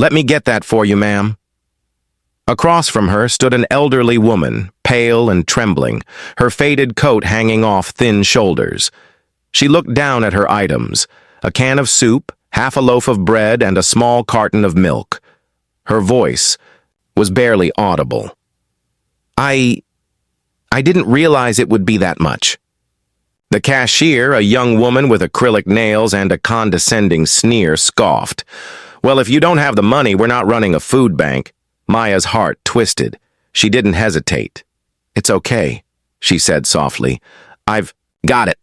Let me get that for you, ma'am. Across from her stood an elderly woman, pale and trembling, her faded coat hanging off thin shoulders. She looked down at her items, a can of soup, half a loaf of bread, and a small carton of milk. Her voice was barely audible. I didn't realize it would be that much. The cashier, a young woman with acrylic nails and a condescending sneer, scoffed. Well, if you don't have the money, we're not running a food bank. Maya's heart twisted. She didn't hesitate. It's okay, she said softly. I've got it.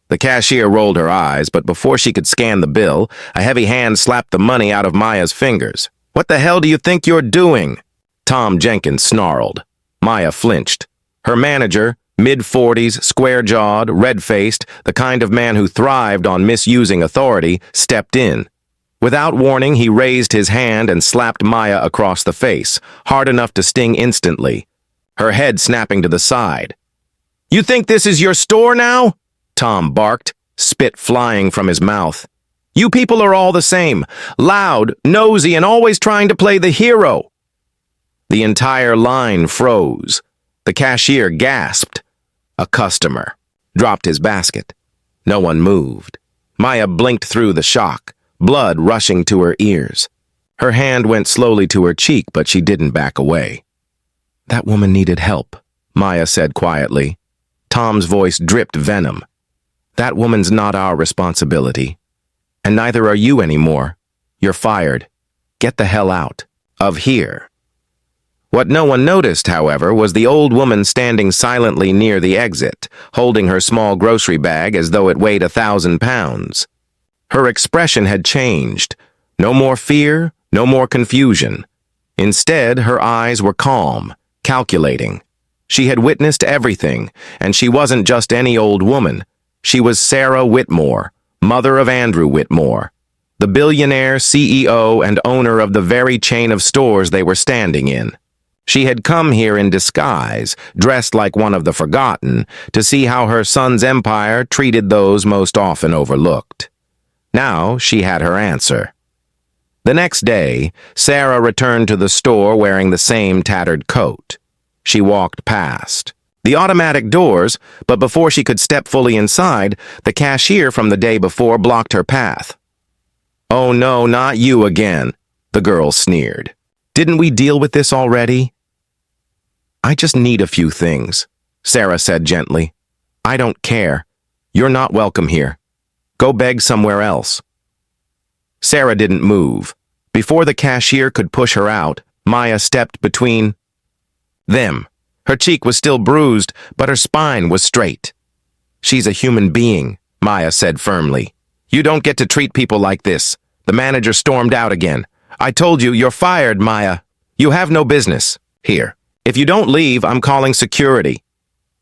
The cashier rolled her eyes, but before she could scan the bill, a heavy hand slapped the money out of Maya's fingers. What the hell do you think you're doing? Tom Jenkins snarled. Maya flinched. Her manager, mid-40s, square-jawed, red-faced, the kind of man who thrived on misusing authority, stepped in. Without warning, he raised his hand and slapped Maya across the face, hard enough to sting instantly, her head snapping to the side. You think this is your store now? Tom barked, spit flying from his mouth. You people are all the same, loud, nosy, and always trying to play the hero. The entire line froze. The cashier gasped. A customer dropped his basket. No one moved. Maya blinked through the shock, blood rushing to her ears. Her hand went slowly to her cheek, but she didn't back away. That woman needed help, Maya said quietly. Tom's voice dripped venom. That woman's not our responsibility. And neither are you anymore. You're fired. Get the hell out. Of here. What no one noticed, however, was the old woman standing silently near the exit, holding her small grocery bag as though it weighed 1,000 pounds. Her expression had changed. No more fear, no more confusion. Instead, her eyes were calm, calculating. She had witnessed everything, and she wasn't just any old woman. She was Sarah Whitmore, mother of Andrew Whitmore, the billionaire CEO and owner of the very chain of stores they were standing in. She had come here in disguise, dressed like one of the forgotten, to see how her son's empire treated those most often overlooked. Now she had her answer. The next day, Sarah returned to the store wearing the same tattered coat. She walked past the automatic doors, but before she could step fully inside, the cashier from the day before blocked her path. Oh no, not you again, the girl sneered. Didn't we deal with this already? I just need a few things, Sarah said gently. I don't care. You're not welcome here. Go beg somewhere else. Sarah didn't move. Before the cashier could push her out, Maya stepped between them. Her cheek was still bruised, but her spine was straight. She's a human being, Maya said firmly. You don't get to treat people like this. The manager stormed out again. I told you, you're fired, Maya. You have no business here. If you don't leave, I'm calling security.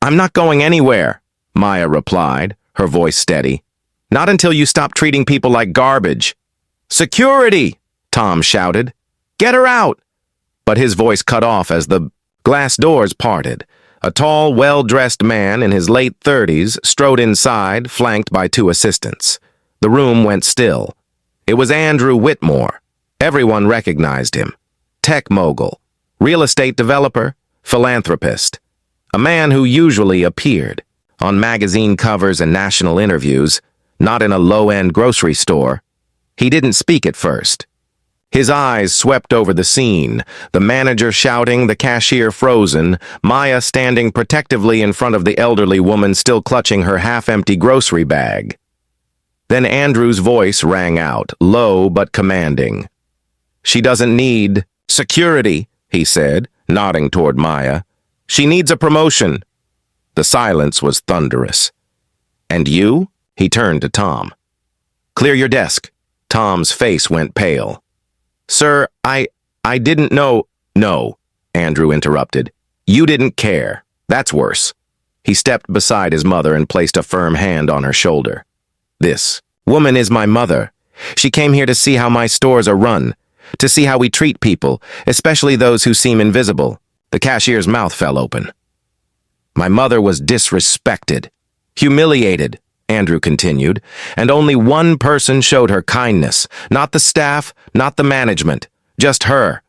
I'm not going anywhere, Maya replied, her voice steady. Not until you stop treating people like garbage. Security! Tom shouted. Get her out! But his voice cut off as the glass doors parted. A tall, well-dressed man in his late 30s strode inside, flanked by 2 assistants. The room went still. It was Andrew Whitmore. Everyone recognized him. Tech mogul, real estate developer, philanthropist. A man who usually appeared on magazine covers and national interviews, not in a low-end grocery store. He didn't speak at first. His eyes swept over the scene, the manager shouting, the cashier frozen, Maya standing protectively in front of the elderly woman still clutching her half-empty grocery bag. Then Andrew's voice rang out, low but commanding. She doesn't need security, he said, nodding toward Maya. She needs a promotion. The silence was thunderous. And you? He turned to Tom. Clear your desk. Tom's face went pale. Sir, I didn't know. No, Andrew interrupted. You didn't care. That's worse. He stepped beside his mother and placed a firm hand on her shoulder. This woman is my mother. She came here to see how my stores are run, to see how we treat people, especially those who seem invisible. The cashier's mouth fell open. My mother was disrespected, humiliated, Andrew continued, and only one person showed her kindness, not the staff, not the management, Just her.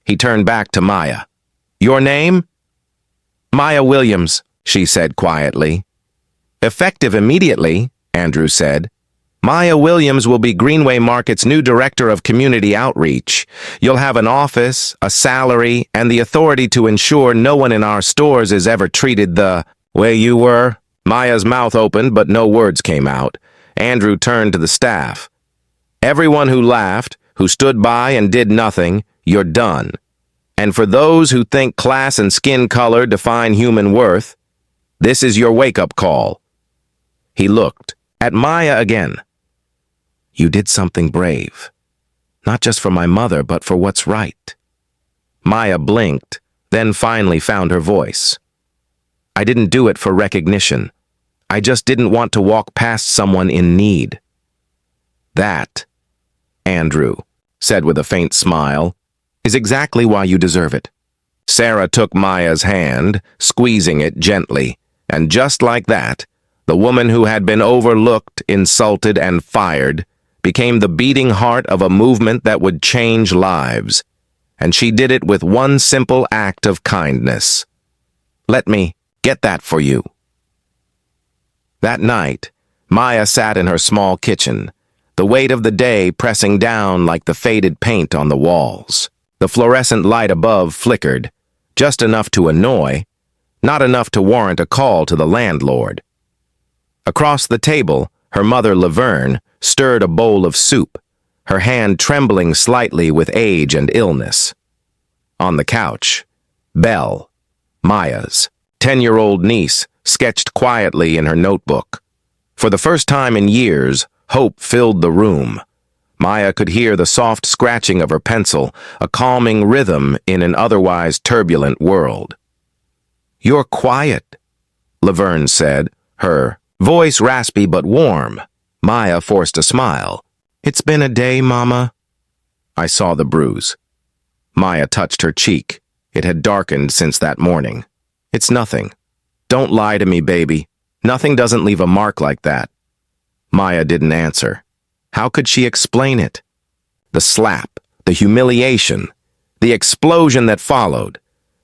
He turned back to Maya. Your name? Maya Williams, she said quietly. Effective immediately, Andrew said. Maya Williams will be Greenway Market's new director of community outreach. You'll have an office, a salary, and the authority to ensure no one in our stores is ever treated the way you were. Maya's mouth opened, but no words came out. Andrew turned to the staff. Everyone who laughed, who stood by and did nothing, you're done. And for those who think class and skin color define human worth, this is your wake-up call. He looked at Maya again. You did something brave. Not just for my mother, but for what's right. Maya blinked, then finally found her voice. I didn't do it for recognition. I just didn't want to walk past someone in need. That, Andrew said with a faint smile, is exactly why you deserve it. Sarah took Maya's hand, squeezing it gently, and just like that, the woman who had been overlooked, insulted, and fired became the beating heart of a movement that would change lives. And she did it with one simple act of kindness. Let me get that for you. That night, Maya sat in her small kitchen, the weight of the day pressing down like the faded paint on the walls. The fluorescent light above flickered, just enough to annoy, not enough to warrant a call to the landlord. Across the table, her mother Laverne stirred a bowl of soup, her hand trembling slightly with age and illness. On the couch, Belle, Maya's 10-year-old niece, sketched quietly in her notebook. For the first time in years, hope filled the room. Maya could hear the soft scratching of her pencil, a calming rhythm in an otherwise turbulent world. You're quiet, Laverne said, her voice raspy but warm. Maya forced a smile. It's been a day, Mama. I saw the bruise. Maya touched her cheek. It had darkened since that morning. It's nothing. Don't lie to me, baby. Nothing doesn't leave a mark like that. Maya didn't answer. How could she explain it? The slap, the humiliation, the explosion that followed.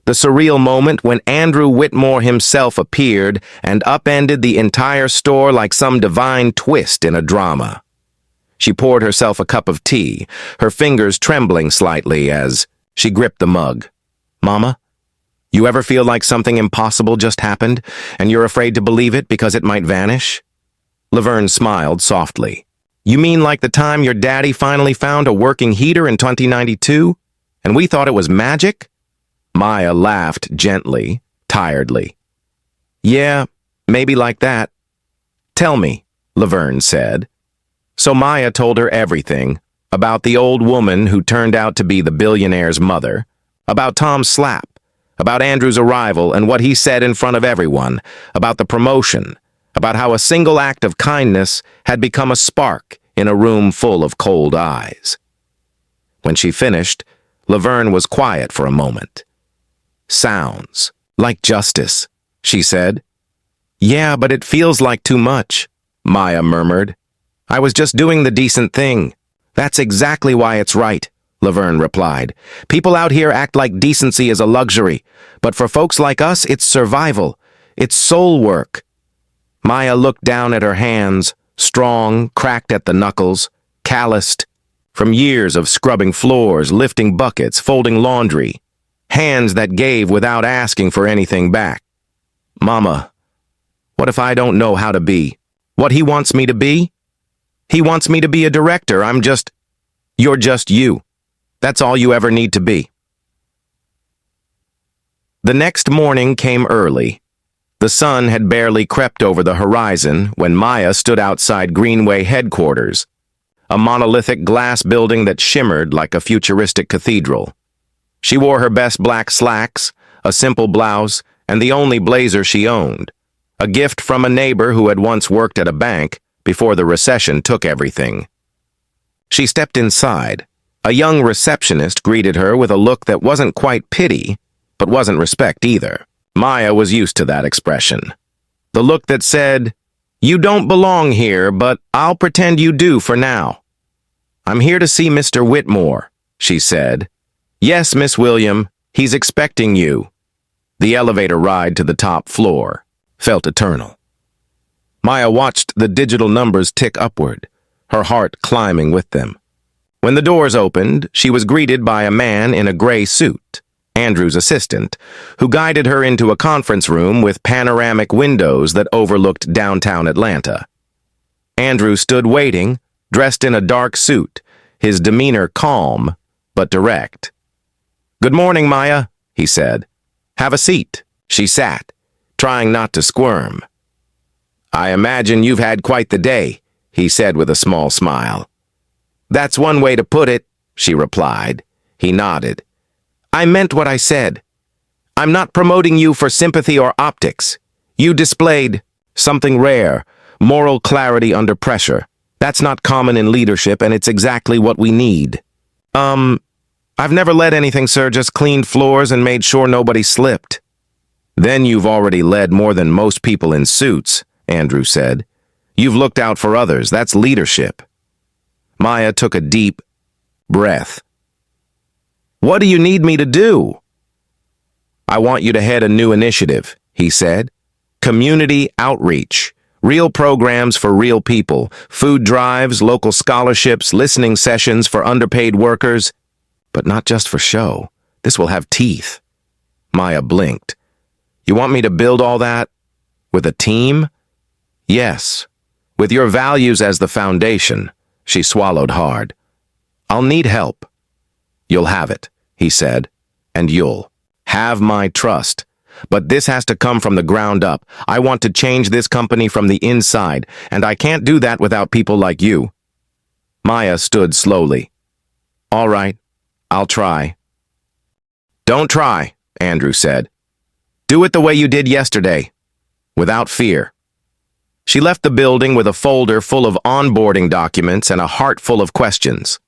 The surreal moment when Andrew Whitmore himself appeared and upended the entire store like some divine twist in a drama. She poured herself a cup of tea, her fingers trembling slightly as she gripped the mug. Mama, you ever feel like something impossible just happened, and you're afraid to believe it because it might vanish? Laverne smiled softly. You mean like the time your daddy finally found a working heater in 2092, and we thought it was magic? Maya laughed gently, tiredly. Yeah, maybe like that. Tell me, Laverne said. So Maya told her everything, about the old woman who turned out to be the billionaire's mother, about Tom's slap, about Andrew's arrival and what he said in front of everyone, about the promotion, about how a single act of kindness had become a spark in a room full of cold eyes. When she finished, Laverne was quiet for a moment. Sounds like justice, she said. Yeah, but it feels like too much, Maya murmured. I was just doing the decent thing. That's exactly why it's right, Laverne replied. People out here act like decency is a luxury, but for folks like us, it's survival. It's soul work. Maya looked down at her hands, strong, cracked at the knuckles, calloused, from years of scrubbing floors, lifting buckets, folding laundry. Hands that gave without asking for anything back. Mama, what if I don't know how to be? What he wants me to be? He wants me to be a director. You're just you. That's all you ever need to be. The next morning came early. The sun had barely crept over the horizon when Maya stood outside Greenway headquarters, a monolithic glass building that shimmered like a futuristic cathedral. She wore her best black slacks, a simple blouse, and the only blazer she owned, a gift from a neighbor who had once worked at a bank before the recession took everything. She stepped inside. A young receptionist greeted her with a look that wasn't quite pity, but wasn't respect either. Maya was used to that expression. The look that said, "You don't belong here, but I'll pretend you do for now. I'm here to see Mr. Whitmore." she said. Yes, Miss William, he's expecting you. The elevator ride to the top floor felt eternal. Maya watched the digital numbers tick upward, her heart climbing with them. When the doors opened, she was greeted by a man in a gray suit, Andrew's assistant, who guided her into a conference room with panoramic windows that overlooked downtown Atlanta. Andrew stood waiting, dressed in a dark suit, his demeanor calm but direct. Good morning, Maya, he said. Have a seat. She sat, trying not to squirm. I imagine you've had quite the day, he said with a small smile. That's one way to put it, she replied. He nodded. I meant what I said. I'm not promoting you for sympathy or optics. You displayed something rare, moral clarity under pressure. That's not common in leadership, and it's exactly what we need. I've never led anything, sir, just cleaned floors and made sure nobody slipped. Then you've already led more than most people in suits, Andrew said. You've looked out for others. That's leadership. Maya took a deep breath. What do you need me to do? I want you to head a new initiative, he said. Community outreach. Real programs for real people. Food drives, local scholarships, listening sessions for underpaid workers. But not just for show. This will have teeth. Maya blinked. You want me to build all that? With a team? Yes. With your values as the foundation. She swallowed hard. I'll need help. You'll have it, he said. And you'll have my trust. But this has to come from the ground up. I want to change this company from the inside, and I can't do that without people like you. Maya stood slowly. All right. I'll try. Don't try, Andrew said. Do it the way you did yesterday, without fear. She left the building with a folder full of onboarding documents and a heart full of questions.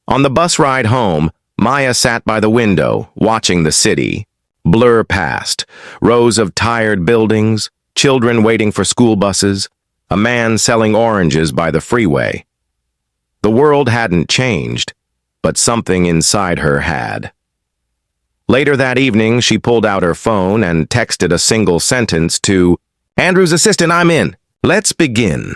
On the bus ride home, Maya sat by the window, watching the city blur past, rows of tired buildings, children waiting for school buses, a man selling oranges by the freeway. The world hadn't changed, but something inside her had. Later that evening, she pulled out her phone and texted a single sentence to Andrew's assistant, I'm in. Let's begin.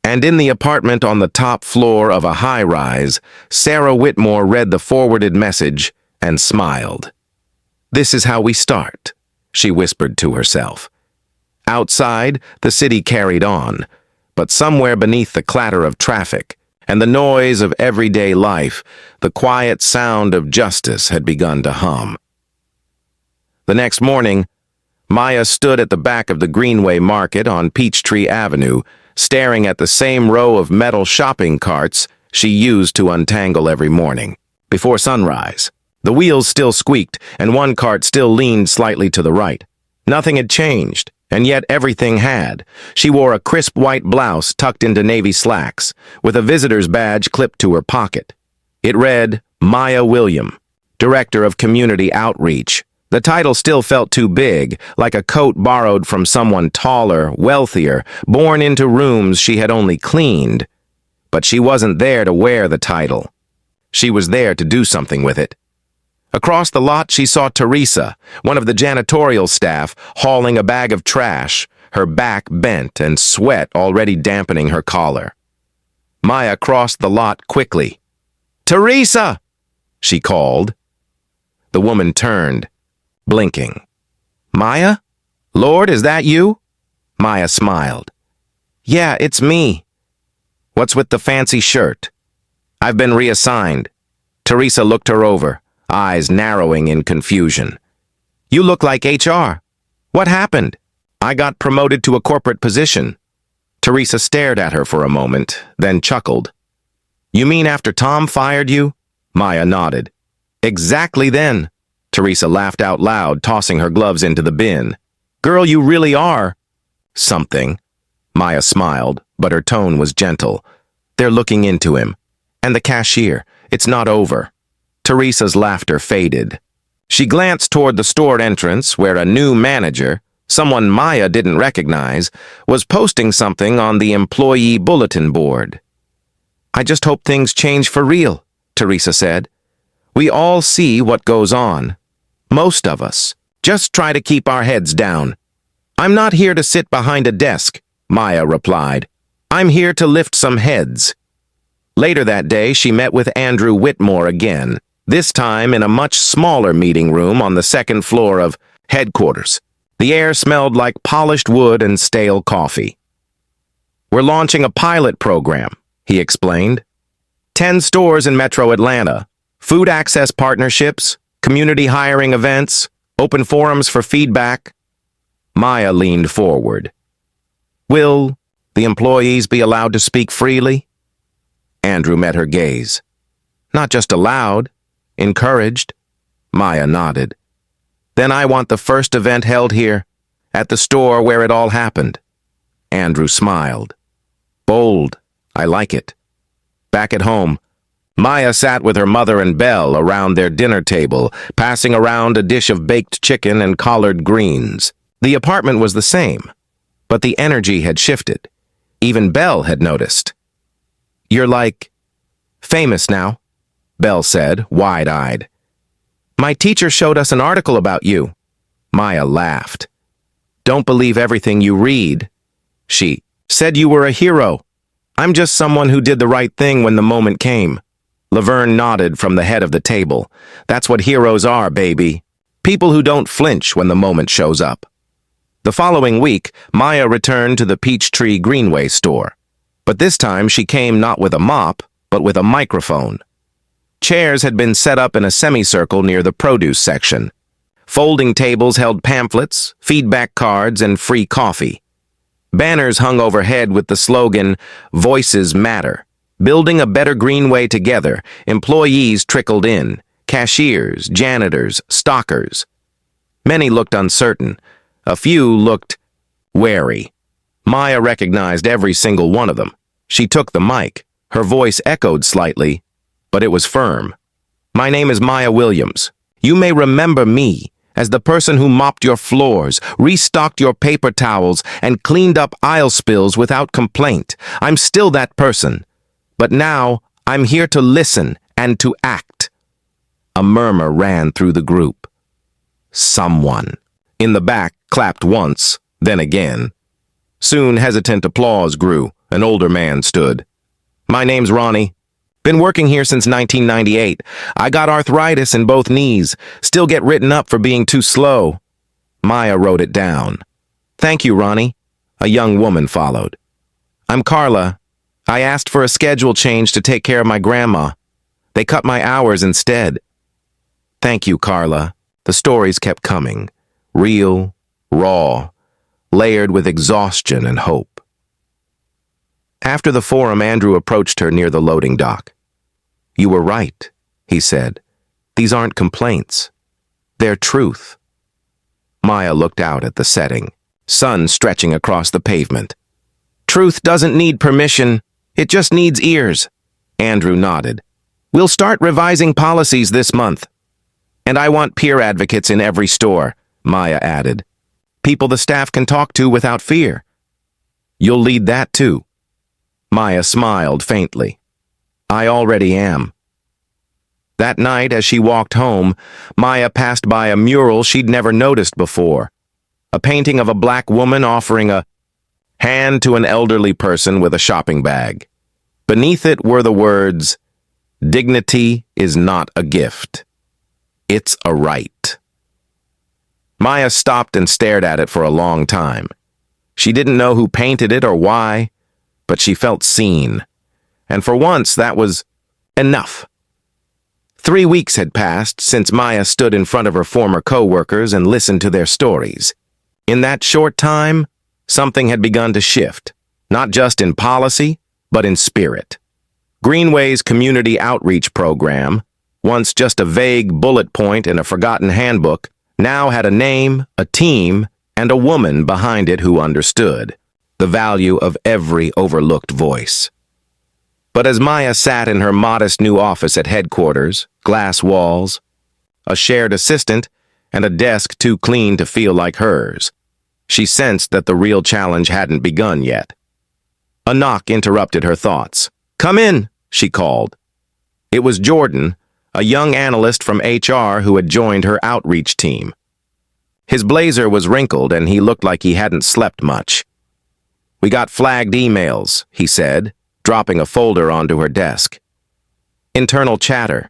And in the apartment on the top floor of a high-rise, Sarah Whitmore read the forwarded message and smiled. This is how we start, she whispered to herself. Outside, the city carried on, but somewhere beneath the clatter of traffic and the noise of everyday life, the quiet sound of justice had begun to hum. The next morning, Maya stood at the back of the Greenway Market on Peachtree Avenue, staring at the same row of metal shopping carts she used to untangle every morning. Before sunrise, the wheels still squeaked, and one cart still leaned slightly to the right. Nothing had changed, and yet everything had. She wore a crisp white blouse tucked into navy slacks, with a visitor's badge clipped to her pocket. It read, Maya William, Director of Community Outreach. The title still felt too big, like a coat borrowed from someone taller, wealthier, born into rooms she had only cleaned. But she wasn't there to wear the title. She was there to do something with it. Across the lot, she saw Teresa, one of the janitorial staff, hauling a bag of trash, her back bent and sweat already dampening her collar. Maya crossed the lot quickly. Teresa! She called. The woman turned, blinking. Maya? Lord, is that you? Maya smiled. Yeah, it's me. What's with the fancy shirt? I've been reassigned. Teresa looked her over, eyes narrowing in confusion. You look like HR. What happened? I got promoted to a corporate position. Teresa stared at her for a moment, then chuckled. You mean after Tom fired you? Maya nodded. Exactly then. Teresa laughed out loud, tossing her gloves into the bin. Girl, you really are something. Maya smiled, but her tone was gentle. They're looking into him. And the cashier. It's not over. Teresa's laughter faded. She glanced toward the store entrance where a new manager, someone Maya didn't recognize, was posting something on the employee bulletin board. I just hope things change for real, Teresa said. We all see what goes on. Most of us. Just try to keep our heads down. I'm not here to sit behind a desk, Maya replied. I'm here to lift some heads. Later that day, she met with Andrew Whitmore again, this time in a much smaller meeting room on the second floor of headquarters. The air smelled like polished wood and stale coffee. We're launching a pilot program, he explained. 10 stores in Metro Atlanta, food access partnerships, community hiring events, open forums for feedback. Maya leaned forward. Will the employees be allowed to speak freely? Andrew met her gaze. Not just allowed, encouraged. Maya nodded. Then I want the first event held here, at the store where it all happened. Andrew smiled. Bold. I like it. Back at home, Maya sat with her mother and Belle around their dinner table, passing around a dish of baked chicken and collard greens. The apartment was the same, but the energy had shifted. Even Belle had noticed. You're like famous now, Belle said, wide-eyed. My teacher showed us an article about you. Maya laughed. Don't believe everything you read. She said you were a hero. I'm just someone who did the right thing when the moment came. Laverne nodded from the head of the table. That's what heroes are, baby. People who don't flinch when the moment shows up. The following week, Maya returned to the Peachtree Greenway store. But this time she came not with a mop, but with a microphone. Chairs had been set up in a semicircle near the produce section. Folding tables held pamphlets, feedback cards, and free coffee. Banners hung overhead with the slogan, Voices Matter. Building a better Greenway together, employees trickled in, cashiers, janitors, stockers. Many looked uncertain. A few looked wary. Maya recognized every single one of them. She took the mic. Her voice echoed slightly, but it was firm. My name is Maya Williams. You may remember me as the person who mopped your floors, restocked your paper towels, and cleaned up aisle spills without complaint. I'm still that person. But now, I'm here to listen and to act. A murmur ran through the group. Someone in the back clapped once, then again. Soon hesitant applause grew. An older man stood. My name's Ronnie. Been working here since 1998. I got arthritis in both knees. Still get written up for being too slow. Maya wrote it down. Thank you, Ronnie. A young woman followed. I'm Carla. I asked for a schedule change to take care of my grandma. They cut my hours instead. Thank you, Carla. The stories kept coming. Real, raw, layered with exhaustion and hope. After the forum, Andrew approached her near the loading dock. You were right, he said. These aren't complaints. They're truth. Maya looked out at the setting, sun stretching across the pavement. Truth doesn't need permission. It just needs ears. Andrew nodded. We'll start revising policies this month. And I want peer advocates in every store, Maya added. People the staff can talk to without fear. You'll lead that too. Maya smiled faintly. I already am. That night, as she walked home, Maya passed by a mural she'd never noticed before. A painting of a black woman offering a hand to an elderly person with a shopping bag. Beneath it were the words, Dignity is not a gift. It's a right. Maya stopped and stared at it for a long time. She didn't know who painted it or why, but she felt seen. And for once, that was enough. 3 weeks had passed since Maya stood in front of her former co-workers and listened to their stories. In that short time, something had begun to shift, not just in policy, but in spirit. Greenway's community outreach program, once just a vague bullet point in a forgotten handbook, now had a name, a team, and a woman behind it who understood the value of every overlooked voice. But as Maya sat in her modest new office at headquarters, glass walls, a shared assistant, and a desk too clean to feel like hers, she sensed that the real challenge hadn't begun yet. A knock interrupted her thoughts. Come in, she called. It was Jordan, a young analyst from HR who had joined her outreach team. His blazer was wrinkled and he looked like he hadn't slept much. "We got flagged emails," he said, dropping a folder onto her desk. "Internal chatter.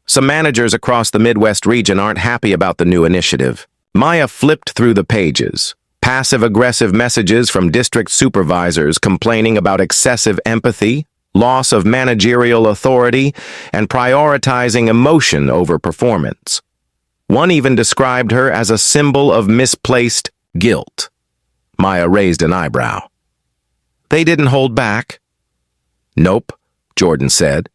Some managers across the Midwest region aren't happy about the new initiative." Maya flipped through the pages. Passive-aggressive messages from district supervisors complaining about excessive empathy, loss of managerial authority, and prioritizing emotion over performance. One even described her as a symbol of misplaced guilt. Maya raised an eyebrow. "They didn't hold back." "Nope," Jordan said.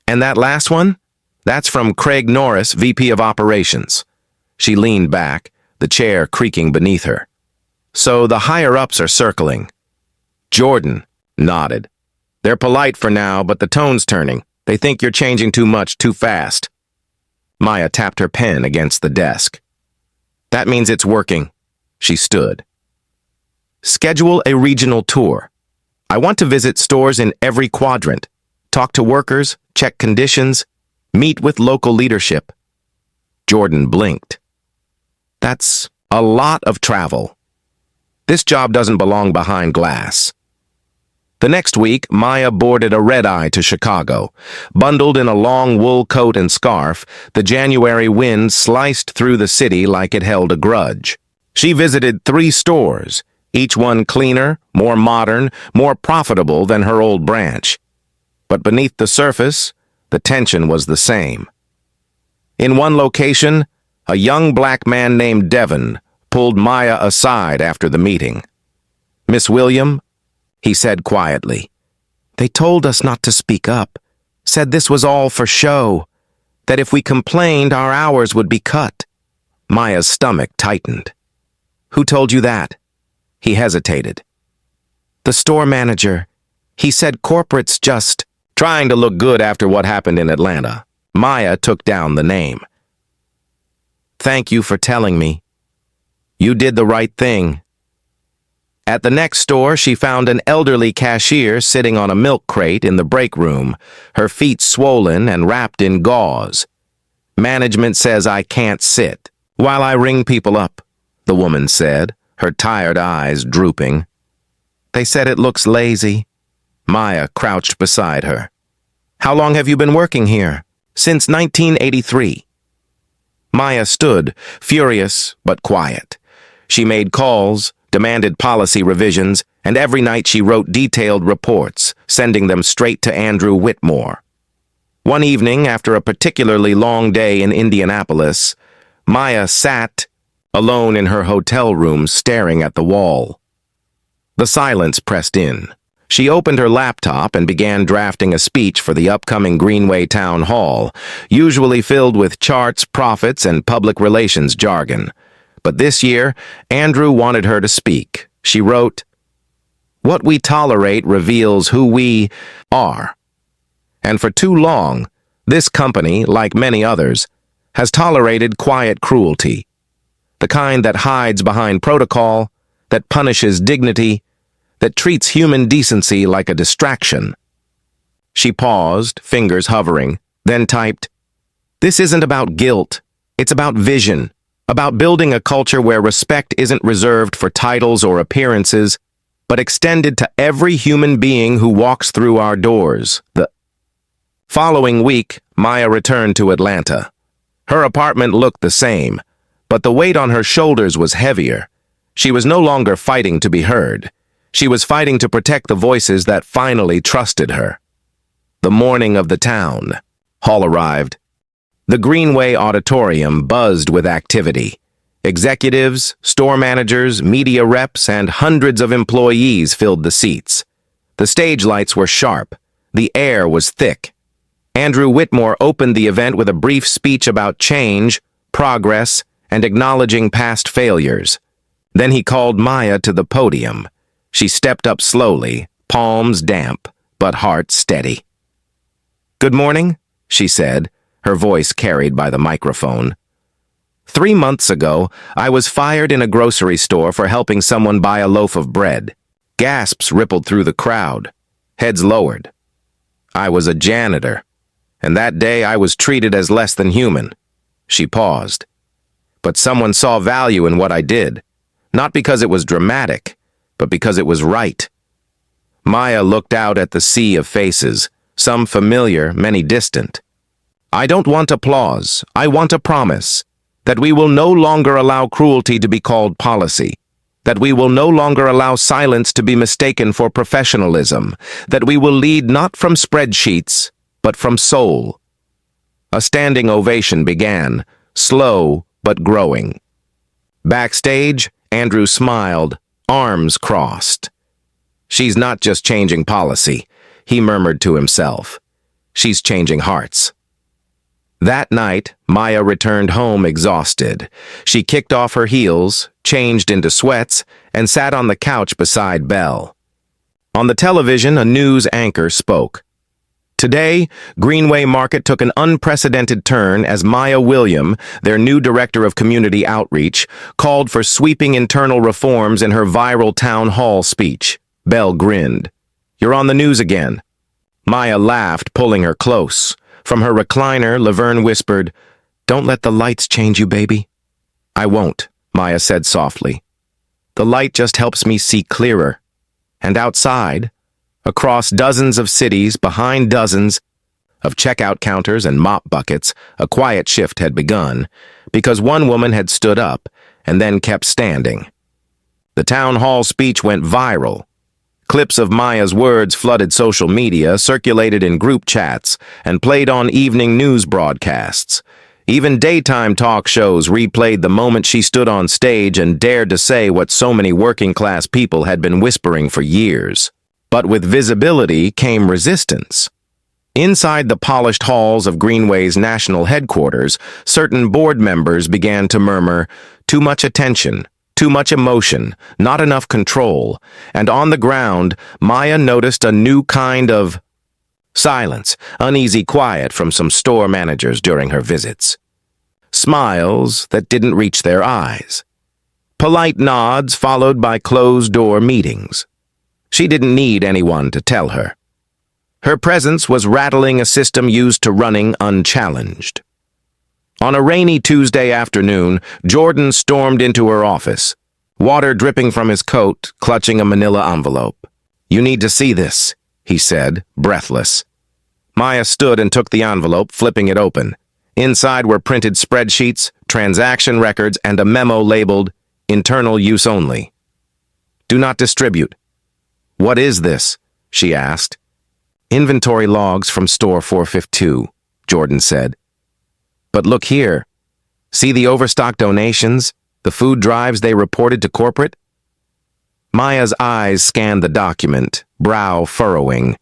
"And that last one? That's from Craig Norris, VP of Operations." She leaned back, the chair creaking beneath her. "So the higher-ups are circling." Jordan nodded. "They're polite for now, but the tone's turning. They think you're changing too much too fast." Maya tapped her pen against the desk. "That means it's working." She stood. "Schedule a regional tour. I want to visit stores in every quadrant, talk to workers, check conditions, meet with local leadership." Jordan blinked. "That's a lot of travel. This job doesn't belong behind glass." The next week, Maya boarded a red-eye to Chicago. Bundled in a long wool coat and scarf, the January wind sliced through the city like it held a grudge. She visited 3 stores, each one cleaner, more modern, more profitable than her old branch. But beneath the surface, the tension was the same. In one location, a young black man named Devon pulled Maya aside after the meeting. "Miss William," he said quietly, "they told us not to speak up, said this was all for show, that if we complained our hours would be cut." Maya's stomach tightened. "Who told you that?" He hesitated. "The store manager. He said corporate's just trying to look good after what happened in Atlanta." Maya took down the name. "Thank you for telling me. You did the right thing." At the next store, she found an elderly cashier sitting on a milk crate in the break room, her feet swollen and wrapped in gauze. "Management says I can't sit while I ring people up," the woman said, her tired eyes drooping. "They said it looks lazy." Maya crouched beside her. "How long have you been working here?" "Since 1983. Maya stood, furious but quiet. She made calls, demanded policy revisions, and every night she wrote detailed reports, sending them straight to Andrew Whitmore. One evening, after a particularly long day in Indianapolis, Maya sat alone in her hotel room staring at the wall. The silence pressed in. She opened her laptop and began drafting a speech for the upcoming Greenway Town Hall, usually filled with charts, profits, and public relations jargon. But this year, Andrew wanted her to speak. She wrote, "What we tolerate reveals who we are. And for too long, this company, like many others, has tolerated quiet cruelty. The kind that hides behind protocol, that punishes dignity, that treats human decency like a distraction." She paused, fingers hovering, then typed, "This isn't about guilt. It's about vision. About building a culture where respect isn't reserved for titles or appearances, but extended to every human being who walks through our doors." The following week, Maya returned to Atlanta. Her apartment looked the same, but the weight on her shoulders was heavier. She was no longer fighting to be heard. She was fighting to protect the voices that finally trusted her. The morning of the town hall arrived. The Greenway Auditorium buzzed with activity. Executives, store managers, media reps, and hundreds of employees filled the seats. The stage lights were sharp. The air was thick. Andrew Whitmore opened the event with a brief speech about change, progress, and acknowledging past failures. Then he called Maya to the podium. She stepped up slowly, palms damp, but heart steady. "Good morning," she said, her voice carried by the microphone. 3 months ago, I was fired in a grocery store for helping someone buy a loaf of bread. Gasps rippled through the crowd. Heads lowered. I was a janitor. And that day I was treated as less than human. She paused. But someone saw value in what I did, not because it was dramatic, but because it was right. Maya looked out at the sea of faces, some familiar, many distant. I don't want applause. I want a promise that we will no longer allow cruelty to be called policy, that we will no longer allow silence to be mistaken for professionalism, that we will lead not from spreadsheets, but from soul. A standing ovation began, slow but growing. Backstage, Andrew smiled, arms crossed. She's not just changing policy, he murmured to himself. She's changing hearts. That night, Maya returned home exhausted. She kicked off her heels, changed into sweats, and sat on the couch beside Belle. On the television, a news anchor spoke. Today, Greenway Market took an unprecedented turn as Maya William, their new director of community outreach, called for sweeping internal reforms in her viral town hall speech. Belle grinned. "You're on the news again." Maya laughed, pulling her close. From her recliner, Laverne whispered, "Don't let the lights change you, baby." "I won't," Maya said softly. "The light just helps me see clearer." And outside, across dozens of cities, behind dozens of checkout counters and mop buckets, a quiet shift had begun, because one woman had stood up and then kept standing. The town hall speech went viral. Clips of Maya's words flooded social media, circulated in group chats, and played on evening news broadcasts. Even daytime talk shows replayed the moment she stood on stage and dared to say what so many working-class people had been whispering for years. But with visibility came resistance. Inside the polished halls of Greenway's national headquarters, certain board members began to murmur, "Too much attention. Too much emotion, not enough control," and on the ground, Maya noticed a new kind of silence, uneasy quiet from some store managers during her visits. Smiles that didn't reach their eyes. Polite nods followed by closed-door meetings. She didn't need anyone to tell her. Her presence was rattling a system used to running unchallenged. On a rainy Tuesday afternoon, Jordan stormed into her office, water dripping from his coat, clutching a manila envelope. "You need to see this," he said, breathless. Maya stood and took the envelope, flipping it open. Inside were printed spreadsheets, transaction records, and a memo labeled, "Internal use only. Do not distribute." "What is this?" she asked. "Inventory logs from store 452, Jordan said. "But look here. See the overstock donations, the food drives they reported to corporate?" Maya's eyes scanned the document, brow furrowing.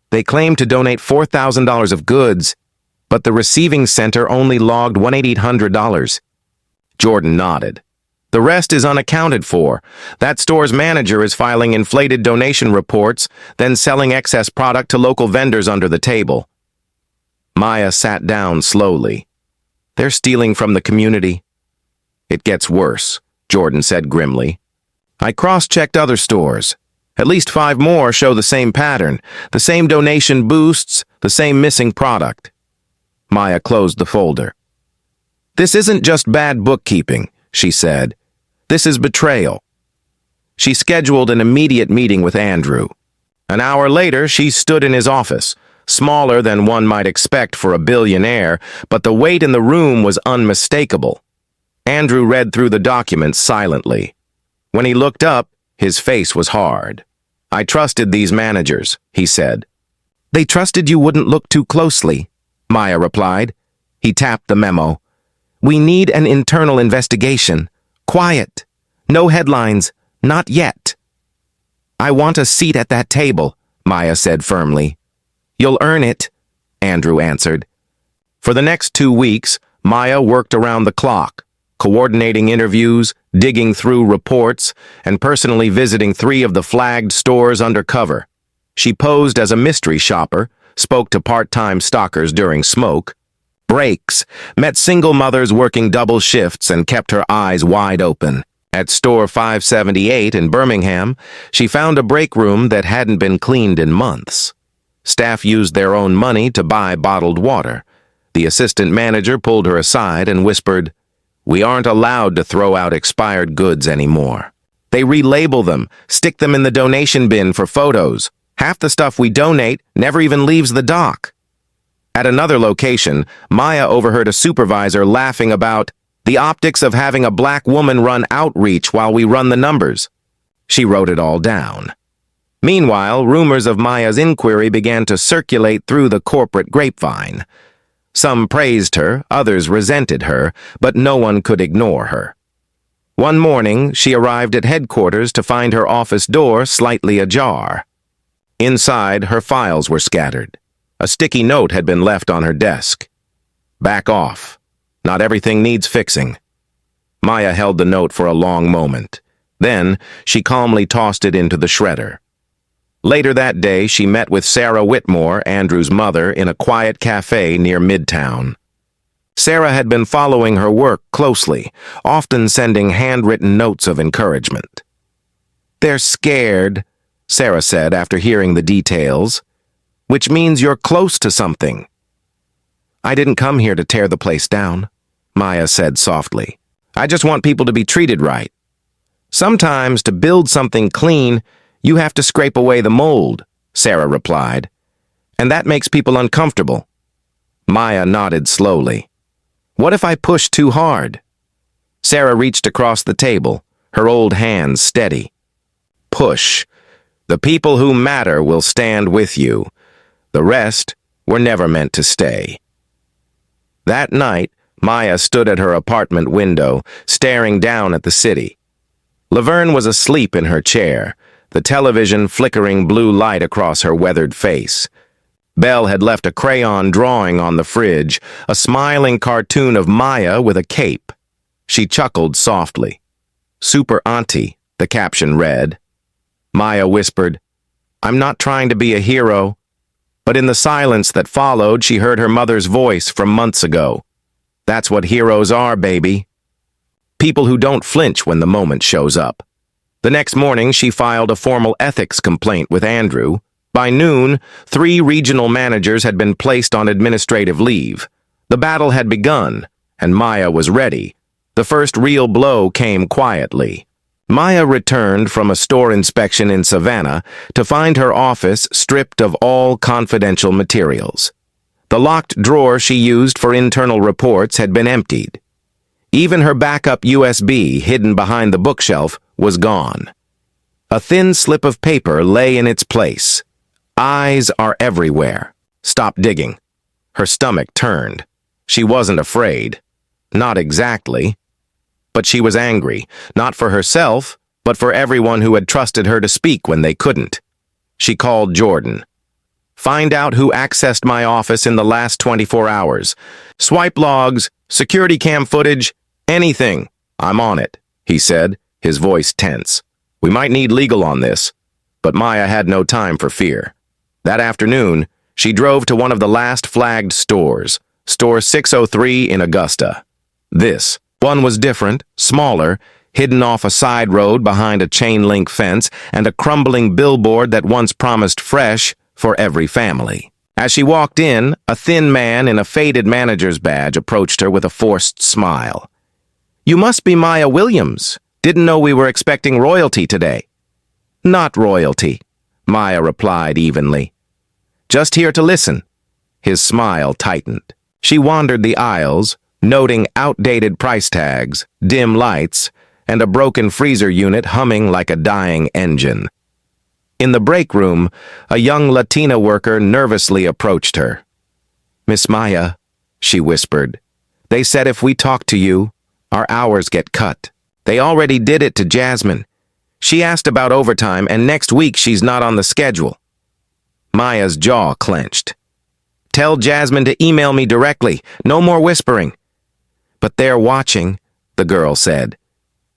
"They claimed to donate $4,000 of goods, but the receiving center only logged $1,800. Jordan nodded. "The rest is unaccounted for. That store's manager is filing inflated donation reports, then selling excess product to local vendors under the table." Maya sat down slowly. "They're stealing from the community." "It gets worse," Jordan said grimly. "I cross-checked other stores. At least 5 more show the same pattern, the same donation boosts, the same missing product." Maya closed the folder. "This isn't just bad bookkeeping," she said. "This is betrayal." She scheduled an immediate meeting with Andrew. An hour later, she stood in his office, smaller than one might expect for a billionaire, but the weight in the room was unmistakable. Andrew read through the documents silently. When he looked up, his face was hard. "I trusted these managers," he said. "They trusted you wouldn't look too closely," Maya replied. He tapped the memo. "We need an internal investigation. Quiet. No headlines. Not yet." "I want a seat at that table," Maya said firmly. "You'll earn it," Andrew answered. For the next 2 weeks, Maya worked around the clock, coordinating interviews, digging through reports, and personally visiting 3 of the flagged stores undercover. She posed as a mystery shopper, spoke to part-time stalkers during smoke breaks, met single mothers working double shifts, and kept her eyes wide open. At store 578 in Birmingham, she found a break room that hadn't been cleaned in months. Staff used their own money to buy bottled water. The assistant manager pulled her aside and whispered, "We aren't allowed to throw out expired goods anymore. They relabel them, stick them in the donation bin for photos. Half the stuff we donate never even leaves the dock." At another location, Maya overheard a supervisor laughing about the optics of having a black woman run outreach while we run the numbers. She wrote it all down. Meanwhile, rumors of Maya's inquiry began to circulate through the corporate grapevine. Some praised her, others resented her, but no one could ignore her. One morning, she arrived at headquarters to find her office door slightly ajar. Inside, her files were scattered. A sticky note had been left on her desk. "Back off. Not everything needs fixing." Maya held the note for a long moment. Then, she calmly tossed it into the shredder. Later that day, she met with Sarah Whitmore, Andrew's mother, in a quiet cafe near Midtown. Sarah had been following her work closely, often sending handwritten notes of encouragement. "They're scared," Sarah said after hearing the details, "which means you're close to something." "I didn't come here to tear the place down," Maya said softly. "I just want people to be treated right. Sometimes to build something clean, you have to scrape away the mold," Sarah replied. "And that makes people uncomfortable." Maya nodded slowly. "What if I push too hard?" Sarah reached across the table, her old hands steady. "Push. The people who matter will stand with you. The rest were never meant to stay." That night, Maya stood at her apartment window, staring down at the city. Laverne was asleep in her chair, the television flickering blue light across her weathered face. Belle had left a crayon drawing on the fridge, a smiling cartoon of Maya with a cape. She chuckled softly. "Super Auntie," the caption read. Maya whispered, "I'm not trying to be a hero." But in the silence that followed, she heard her mother's voice from months ago. "That's what heroes are, baby. People who don't flinch when the moment shows up." The next morning, she filed a formal ethics complaint with Andrew. By noon, 3 regional managers had been placed on administrative leave. The battle had begun, and Maya was ready. The first real blow came quietly. Maya returned from a store inspection in Savannah to find her office stripped of all confidential materials. The locked drawer she used for internal reports had been emptied. Even her backup USB, hidden behind the bookshelf, was gone. A thin slip of paper lay in its place. "Eyes are everywhere. Stop digging." Her stomach turned. She wasn't afraid. Not exactly. But she was angry, not for herself, but for everyone who had trusted her to speak when they couldn't. She called Jordan. "Find out who accessed my office in the last 24 hours. Swipe logs, security cam footage, anything. I'm on it," he said, his voice tense. "We might need legal on this." But Maya had no time for fear. That afternoon, she drove to one of the last flagged stores, Store 603 in Augusta. This one was different, smaller, hidden off a side road behind a chain-link fence and a crumbling billboard that once promised fresh for every family. As she walked in, a thin man in a faded manager's badge approached her with a forced smile. "You must be Maya Williams. Didn't know we were expecting royalty today." "Not royalty," Maya replied evenly. "Just here to listen." His smile tightened. She wandered the aisles, noting outdated price tags, dim lights, and a broken freezer unit humming like a dying engine. In the break room, a young Latina worker nervously approached her. "Miss Maya," she whispered, "they said if we talk to you, our hours get cut. They already did it to Jasmine. She asked about overtime, and next week she's not on the schedule." Maya's jaw clenched. "Tell Jasmine to email me directly. No more whispering." "But they're watching," the girl said.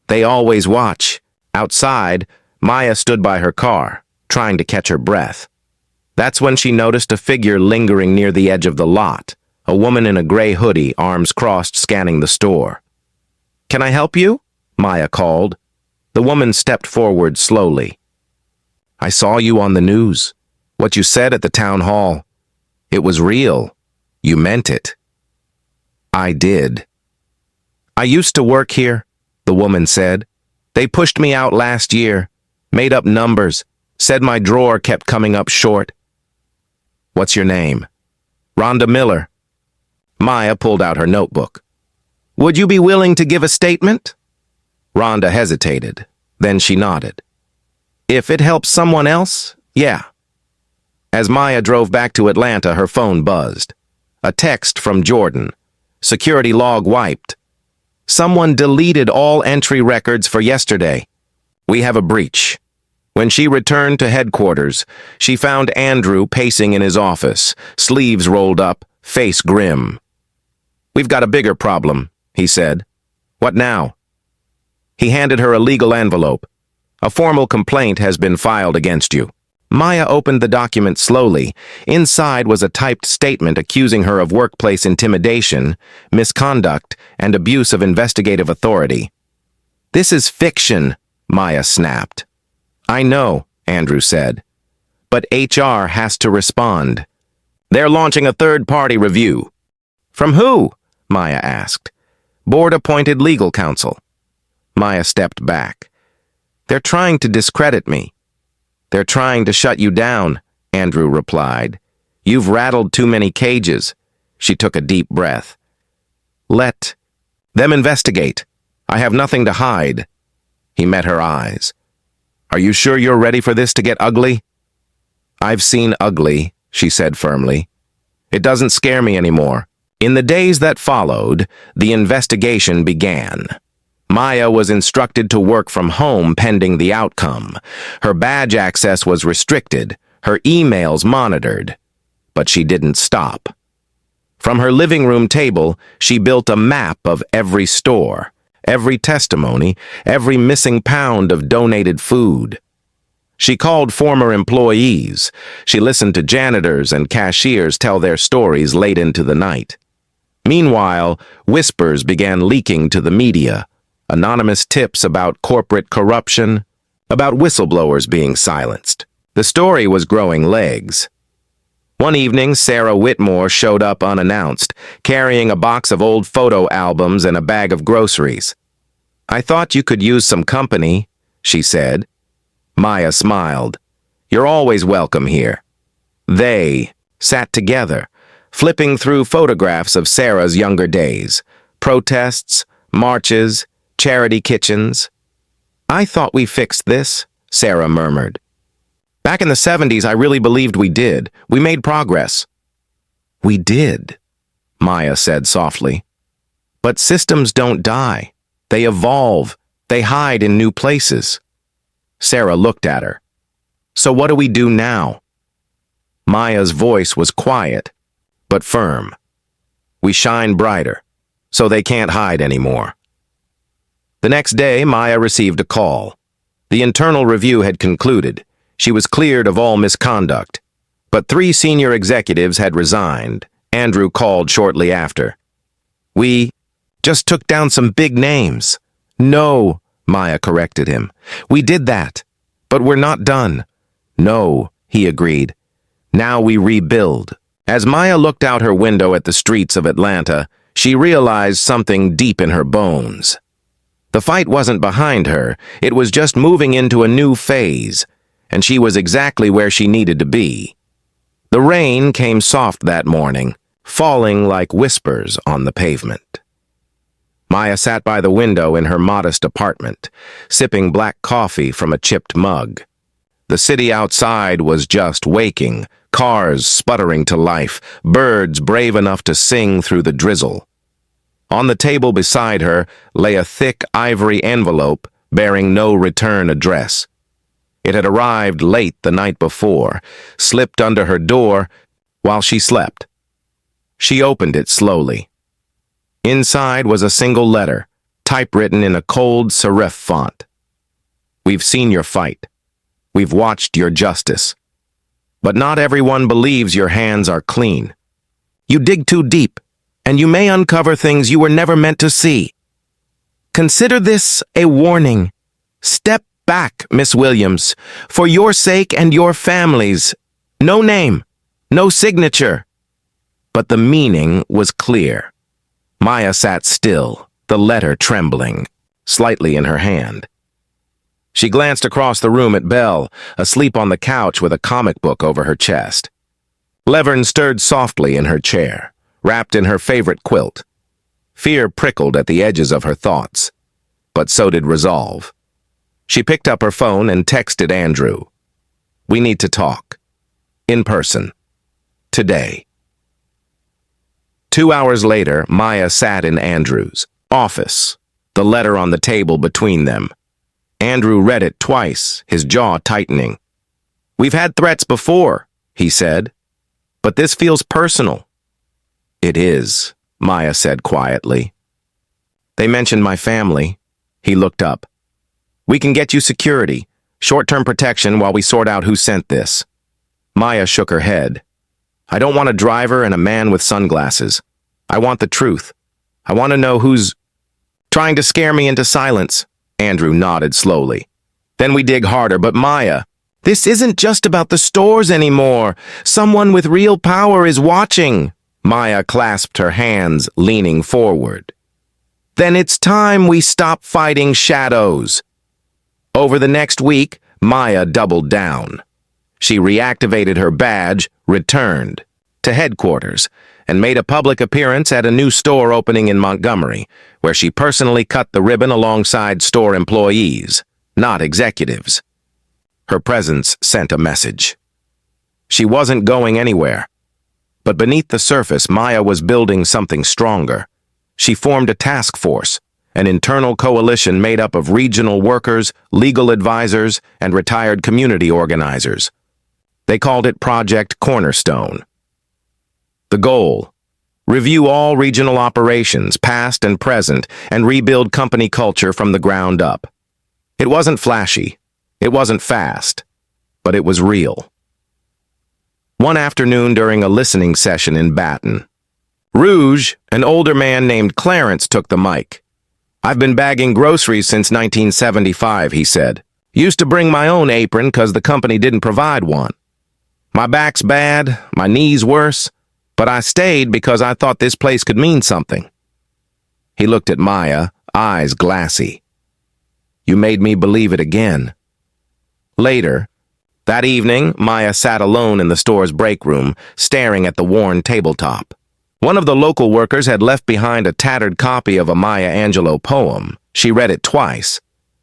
"They always watch." Outside, Maya stood by her car, trying to catch her breath. That's when she noticed a figure lingering near the edge of the lot, a woman in a gray hoodie, arms crossed, scanning the store. "Can I help you?" Maya called. The woman stepped forward slowly. "I saw you on the news. What you said at the town hall. It was real. You meant it. I did. I used to work here, the woman said. They pushed me out last year, made up numbers, said my drawer kept coming up short. What's your name? Rhonda Miller. Maya pulled out her notebook. Would you be willing to give a statement? Rhonda hesitated. Then she nodded. If it helps someone else, yeah. As Maya drove back to Atlanta, her phone buzzed. A text from Jordan. Security log wiped. Someone deleted all entry records for yesterday. We have a breach. When she returned to headquarters, she found Andrew pacing in his office, sleeves rolled up, face grim. We've got a bigger problem, he said. What now? He handed her a legal envelope. A formal complaint has been filed against you. Maya opened the document slowly. Inside was a typed statement accusing her of workplace intimidation, misconduct, and abuse of investigative authority. This is fiction, Maya snapped. I know, Andrew said. But HR has to respond. They're launching a third-party review. From who? Maya asked. Board-appointed legal counsel. Maya stepped back. They're trying to discredit me. They're trying to shut you down, Andrew replied. You've rattled too many cages. She took a deep breath. Let them investigate. I have nothing to hide. He met her eyes. Are you sure you're ready for this to get ugly? I've seen ugly, she said firmly. It doesn't scare me anymore. In the days that followed, the investigation began. Maya was instructed to work from home pending the outcome. Her badge access was restricted, her emails monitored. But she didn't stop. From her living room table, she built a map of every store, every testimony, every missing pound of donated food. She called former employees. She listened to janitors and cashiers tell their stories late into the night. Meanwhile, whispers began leaking to the media. Anonymous tips about corporate corruption, about whistleblowers being silenced. The story was growing legs. One evening, Sarah Whitmore showed up unannounced, carrying a box of old photo albums and a bag of groceries. I thought you could use some company, she said. Maya smiled. You're always welcome here. They sat together, flipping through photographs of Sarah's younger days, protests, marches, charity kitchens. I thought we fixed this, Sarah murmured. Back in the 70s, I really believed we did. We made progress. We did, Maya said softly. But systems don't die. They evolve. They hide in new places. Sarah looked at her. So what do we do now? Maya's voice was quiet, but firm. We shine brighter, so they can't hide anymore. The next day, Maya received a call. The internal review had concluded. She was cleared of all misconduct. But 3 senior executives had resigned. Andrew called shortly after. We just took down some big names. No, Maya corrected him. We did that, but we're not done. No, he agreed. Now we rebuild. As Maya looked out her window at the streets of Atlanta, she realized something deep in her bones. The fight wasn't behind her, it was just moving into a new phase, and she was exactly where she needed to be. The rain came soft that morning, falling like whispers on the pavement. Maya sat by the window in her modest apartment, sipping black coffee from a chipped mug. The city outside was just waking, cars sputtering to life, birds brave enough to sing through the drizzle. On the table beside her lay a thick ivory envelope bearing no return address. It had arrived late the night before, slipped under her door while she slept. She opened it slowly. Inside was a single letter, typewritten in a cold serif font. We've seen your fight. We've watched your justice. But not everyone believes your hands are clean. You dig too deep, and you may uncover things you were never meant to see. Consider this a warning. Step back, Miss Williams, for your sake and your family's. No name, no signature. But the meaning was clear. Maya sat still, the letter trembling, slightly in her hand. She glanced across the room at Belle, asleep on the couch with a comic book over her chest. Levern stirred softly in her chair, wrapped in her favorite quilt. Fear prickled at the edges of her thoughts, but so did resolve. She picked up her phone and texted Andrew. "We need to talk. In person. Today." 2 hours later, Maya sat in Andrew's office, the letter on the table between them. Andrew read it twice, his jaw tightening. "We've had threats before," he said, "but this feels personal." "It is," Maya said quietly. "They mentioned my family." He looked up. "We can get you security, short-term protection while we sort out who sent this." Maya shook her head. "I don't want a driver and a man with sunglasses. I want the truth. I want to know who's trying to scare me into silence." Andrew nodded slowly. "Then we dig harder, but Maya, this isn't just about the stores anymore. Someone with real power is watching." Maya clasped her hands, leaning forward. "Then it's time we stop fighting shadows." Over the next week, Maya doubled down. She reactivated her badge, returned to headquarters, and made a public appearance at a new store opening in Montgomery, where she personally cut the ribbon alongside store employees, not executives. Her presence sent a message. She wasn't going anywhere. But beneath the surface, Maya was building something stronger. She formed a task force, an internal coalition made up of regional workers, legal advisors, and retired community organizers. They called it Project Cornerstone. The goal: review all regional operations, past and present, and rebuild company culture from the ground up. It wasn't flashy, it wasn't fast, but it was real. One afternoon during a listening session in Baton Rouge, an older man named Clarence took the mic. "I've been bagging groceries since 1975, he said. "Used to bring my own apron because the company didn't provide one. My back's bad, my knees worse, but I stayed because I thought this place could mean something." He looked at Maya, eyes glassy. "You made me believe it again." Later, that evening, Maya sat alone in the store's break room, staring at the worn tabletop. One of the local workers had left behind a tattered copy of a Maya Angelou poem. She read it twice.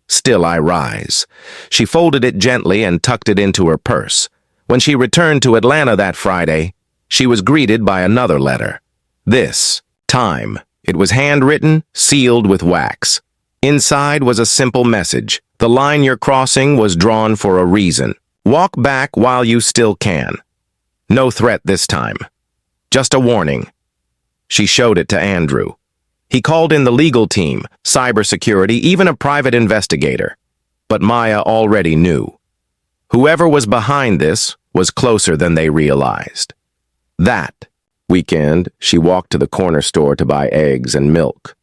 "Still I rise." She folded it gently and tucked it into her purse. When she returned to Atlanta that Friday, she was greeted by another letter. This time, it was handwritten, sealed with wax. Inside was a simple message. "The line you're crossing was drawn for a reason. Walk back while you still can." No threat this time. Just a warning. She showed it to Andrew. He called in the legal team, cybersecurity, even a private investigator. But Maya already knew. Whoever was behind this was closer than they realized. That weekend, she walked to the corner store to buy eggs and milk.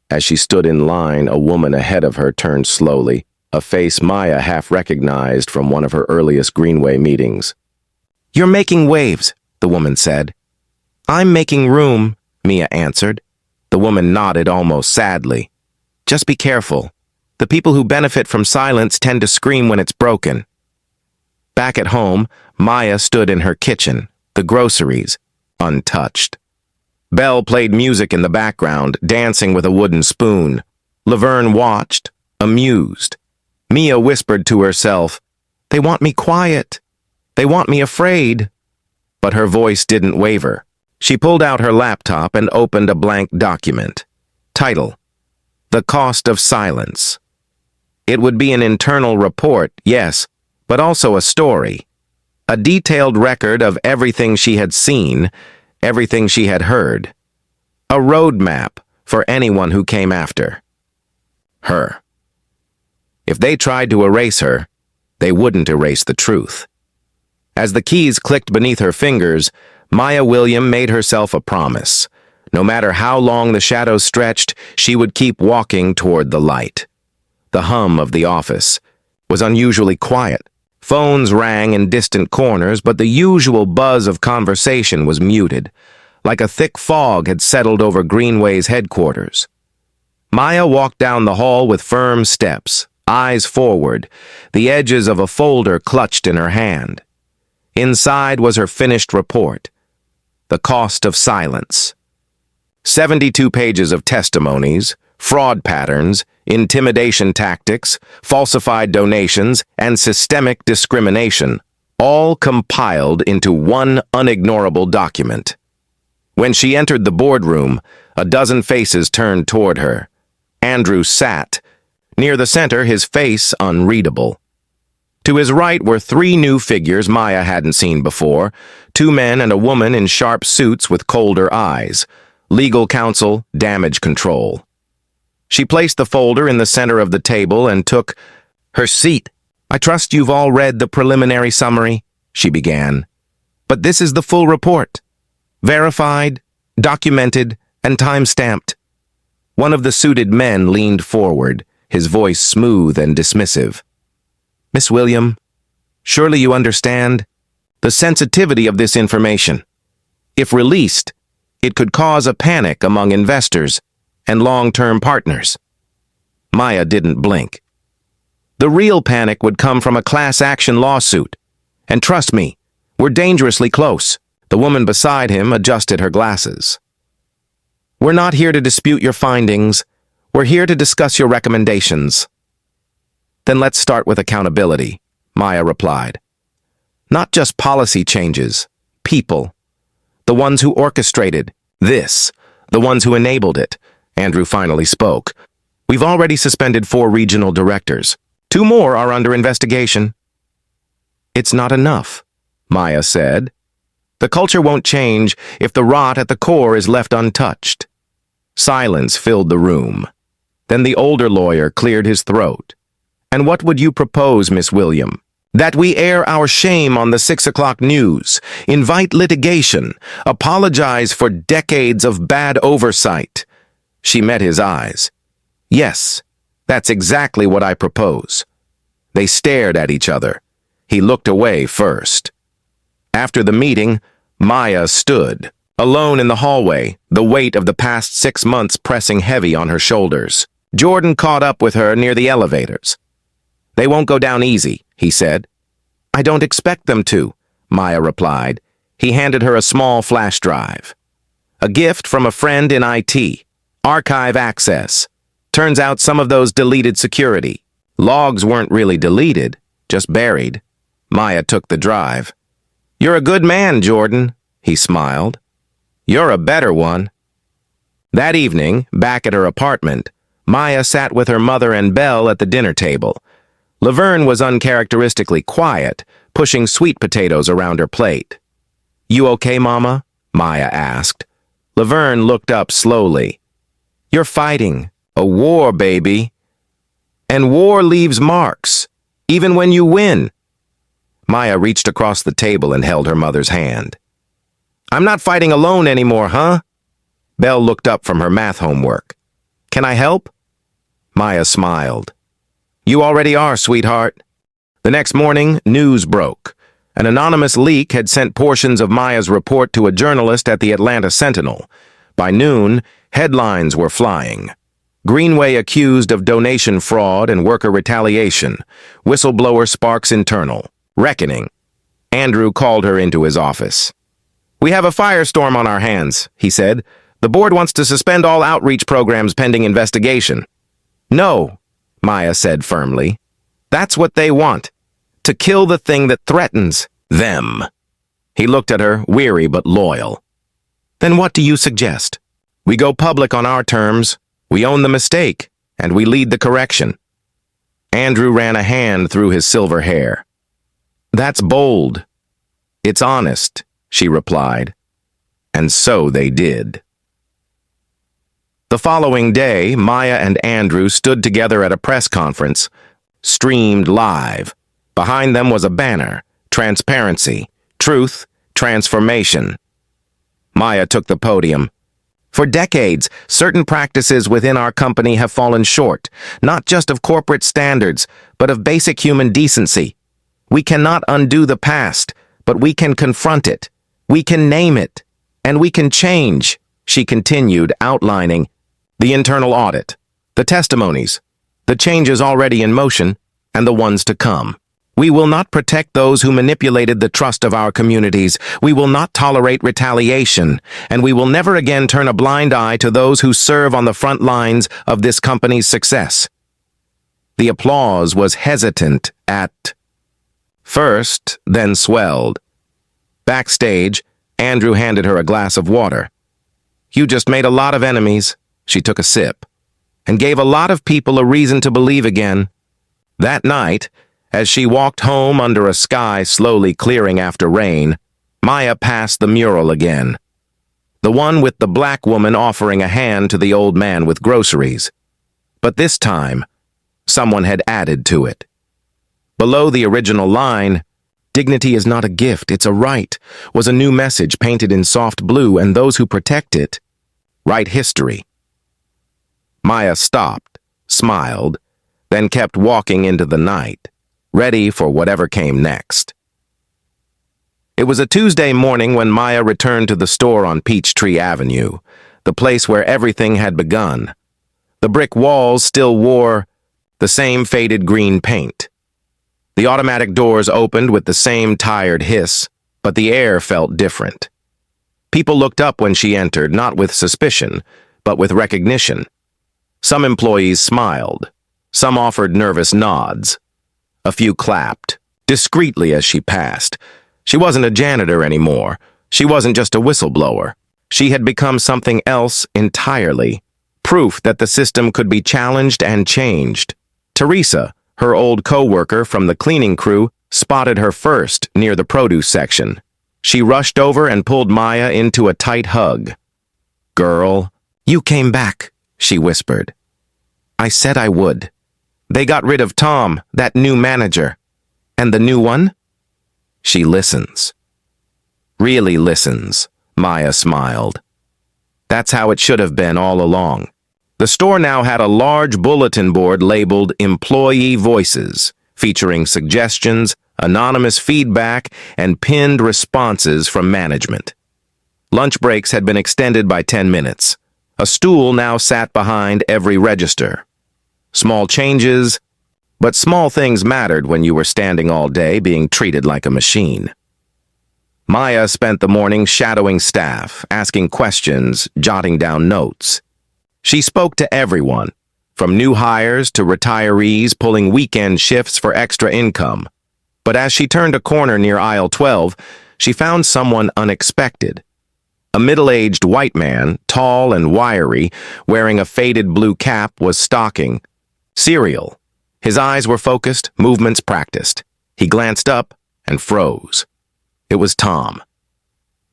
As she stood in line, a woman ahead of her turned slowly, a face Maya half recognized from one of her earliest Greenway meetings. "You're making waves," the woman said. "I'm making room," Mia answered. The woman nodded almost sadly. "Just be careful. The people who benefit from silence tend to scream when it's broken." Back at home, Maya stood in her kitchen, the groceries, untouched. Belle played music in the background, dancing with a wooden spoon. Laverne watched, amused. Mia whispered to herself, "They want me quiet. They want me afraid." But her voice didn't waver. She pulled out her laptop and opened a blank document. Title: The Cost of Silence. It would be an internal report, yes, but also a story. A detailed record of everything she had seen, everything she had heard. A roadmap for anyone who came after her. If they tried to erase her, they wouldn't erase the truth. As the keys clicked beneath her fingers, Maya William made herself a promise. No matter how long the shadows stretched, she would keep walking toward the light. The hum of the office was unusually quiet, Phones rang in distant corners, but the usual buzz of conversation was muted, like a thick fog had settled over Greenway's headquarters. Maya walked down the hall with firm steps, eyes forward, the edges of a folder clutched in her hand. Inside was her finished report, The Cost of Silence. 72 pages of testimonies, fraud patterns, intimidation tactics, falsified donations, and systemic discrimination, all compiled into one unignorable document. When she entered the boardroom, a dozen faces turned toward her. Andrew sat, near the center, his face unreadable. To his right were three new figures Maya hadn't seen before, two men and a woman in sharp suits with colder eyes, legal counsel, damage control. She placed the folder in the center of the table and took her seat. "I trust you've all read the preliminary summary," she began. "But this is the full report. Verified, documented, and time-stamped." One of the suited men leaned forward, his voice smooth and dismissive. "Miss William, surely you understand the sensitivity of this information. If released, it could cause a panic among investors and long-term partners." Maya didn't blink. "The real panic would come from a class action lawsuit. And trust me, we're dangerously close." The woman beside him adjusted her glasses. "We're not here to dispute your findings. We're here to discuss your recommendations." "Then let's start with accountability," Maya replied. "Not just policy changes, people. The ones who orchestrated this, the ones who enabled it." Andrew finally spoke. "We've already suspended 4 regional directors. 2 more are under investigation." "It's not enough," Maya said. "The culture won't change if the rot at the core is left untouched." Silence filled the room. Then the older lawyer cleared his throat. "And what would you propose, Miss William? That we air our shame on the 6 o'clock news, invite litigation, apologize for decades of bad oversight?" She met his eyes. "Yes, that's exactly what I propose." They stared at each other. He looked away first. After the meeting, Maya stood, alone in the hallway, the weight of the past 6 months pressing heavy on her shoulders. Jordan caught up with her near the elevators. "They won't go down easy," he said. "I don't expect them to," Maya replied. He handed her a small flash drive. "A gift from a friend in IT. Archive access. Turns out some of those deleted security. Logs weren't really deleted, just buried." Maya took the drive. "You're a good man, Jordan," he smiled. "You're a better one." That evening, back at her apartment, Maya sat with her mother and Belle at the dinner table. Laverne was uncharacteristically quiet, pushing sweet potatoes around her plate. "You okay, Mama?" Maya asked. Laverne looked up slowly. "You're fighting. A war, baby. And war leaves marks, even when you win." Maya reached across the table and held her mother's hand. "I'm not fighting alone anymore, huh?" Belle looked up from her math homework. "Can I help?" Maya smiled. "You already are, sweetheart." The next morning, news broke. An anonymous leak had sent portions of Maya's report to a journalist at the Atlanta Sentinel. By noon, headlines were flying. Greenway accused of donation fraud and worker retaliation. Whistleblower sparks internal. Reckoning. Andrew called her into his office. "We have a firestorm on our hands," he said. "The board wants to suspend all outreach programs pending investigation." "No," Maya said firmly. "That's what they want. To kill the thing that threatens them." He looked at her, weary but loyal. "Then what do you suggest? We go public on our terms, we own the mistake, and we lead the correction." Andrew ran a hand through his silver hair. "That's bold. It's honest," she replied. And so they did. The following day, Maya and Andrew stood together at a press conference, streamed live. Behind them was a banner, Transparency, Truth, Transformation. Maya took the podium. "For decades, certain practices within our company have fallen short, not just of corporate standards, but of basic human decency. We cannot undo the past, but we can confront it. We can name it. And we can change, she continued, outlining the internal audit, the testimonies, the changes already in motion, and the ones to come. We will not protect those who manipulated the trust of our communities. We will not tolerate retaliation, and we will never again turn a blind eye to those who serve on the front lines of this company's success. The applause was hesitant at first, then swelled. Backstage, Andrew handed her a glass of water. You just made a lot of enemies, she took a sip, and gave a lot of people a reason to believe again. That night, as she walked home under a sky slowly clearing after rain, Maya passed the mural again. The one with the black woman offering a hand to the old man with groceries. But this time, someone had added to it. Below the original line, "Dignity is not a gift, it's a right," was a new message painted in soft blue, and those who protect it write history. Maya stopped, smiled, then kept walking into the night, ready for whatever came next. It was a Tuesday morning when Maya returned to the store on Peachtree Avenue, the place where everything had begun. The brick walls still wore the same faded green paint. The automatic doors opened with the same tired hiss, but the air felt different. People looked up when she entered, not with suspicion, but with recognition. Some employees smiled. Some offered nervous nods. A few clapped, discreetly as she passed. She wasn't a janitor anymore. She wasn't just a whistleblower. She had become something else entirely. Proof that the system could be challenged and changed. Teresa, her old co-worker from the cleaning crew, spotted her first near the produce section. She rushed over and pulled Maya into a tight hug. "Girl, you came back," she whispered. "I said I would. They got rid of Tom, that new manager. And the new one?" She listens. Really listens, Maya smiled. That's how it should have been all along. The store now had a large bulletin board labeled Employee Voices, featuring suggestions, anonymous feedback, and pinned responses from management. Lunch breaks had been extended by 10 minutes. A stool now sat behind every register. Small changes, but small things mattered when you were standing all day being treated like a machine. Maya spent the morning shadowing staff, asking questions, jotting down notes. She spoke to everyone, from new hires to retirees pulling weekend shifts for extra income. But as she turned a corner near aisle 12, she found someone unexpected. A middle-aged white man, tall and wiry, wearing a faded blue cap, was stalking. Cereal. His eyes were focused, movements practiced. He glanced up and froze. It was Tom.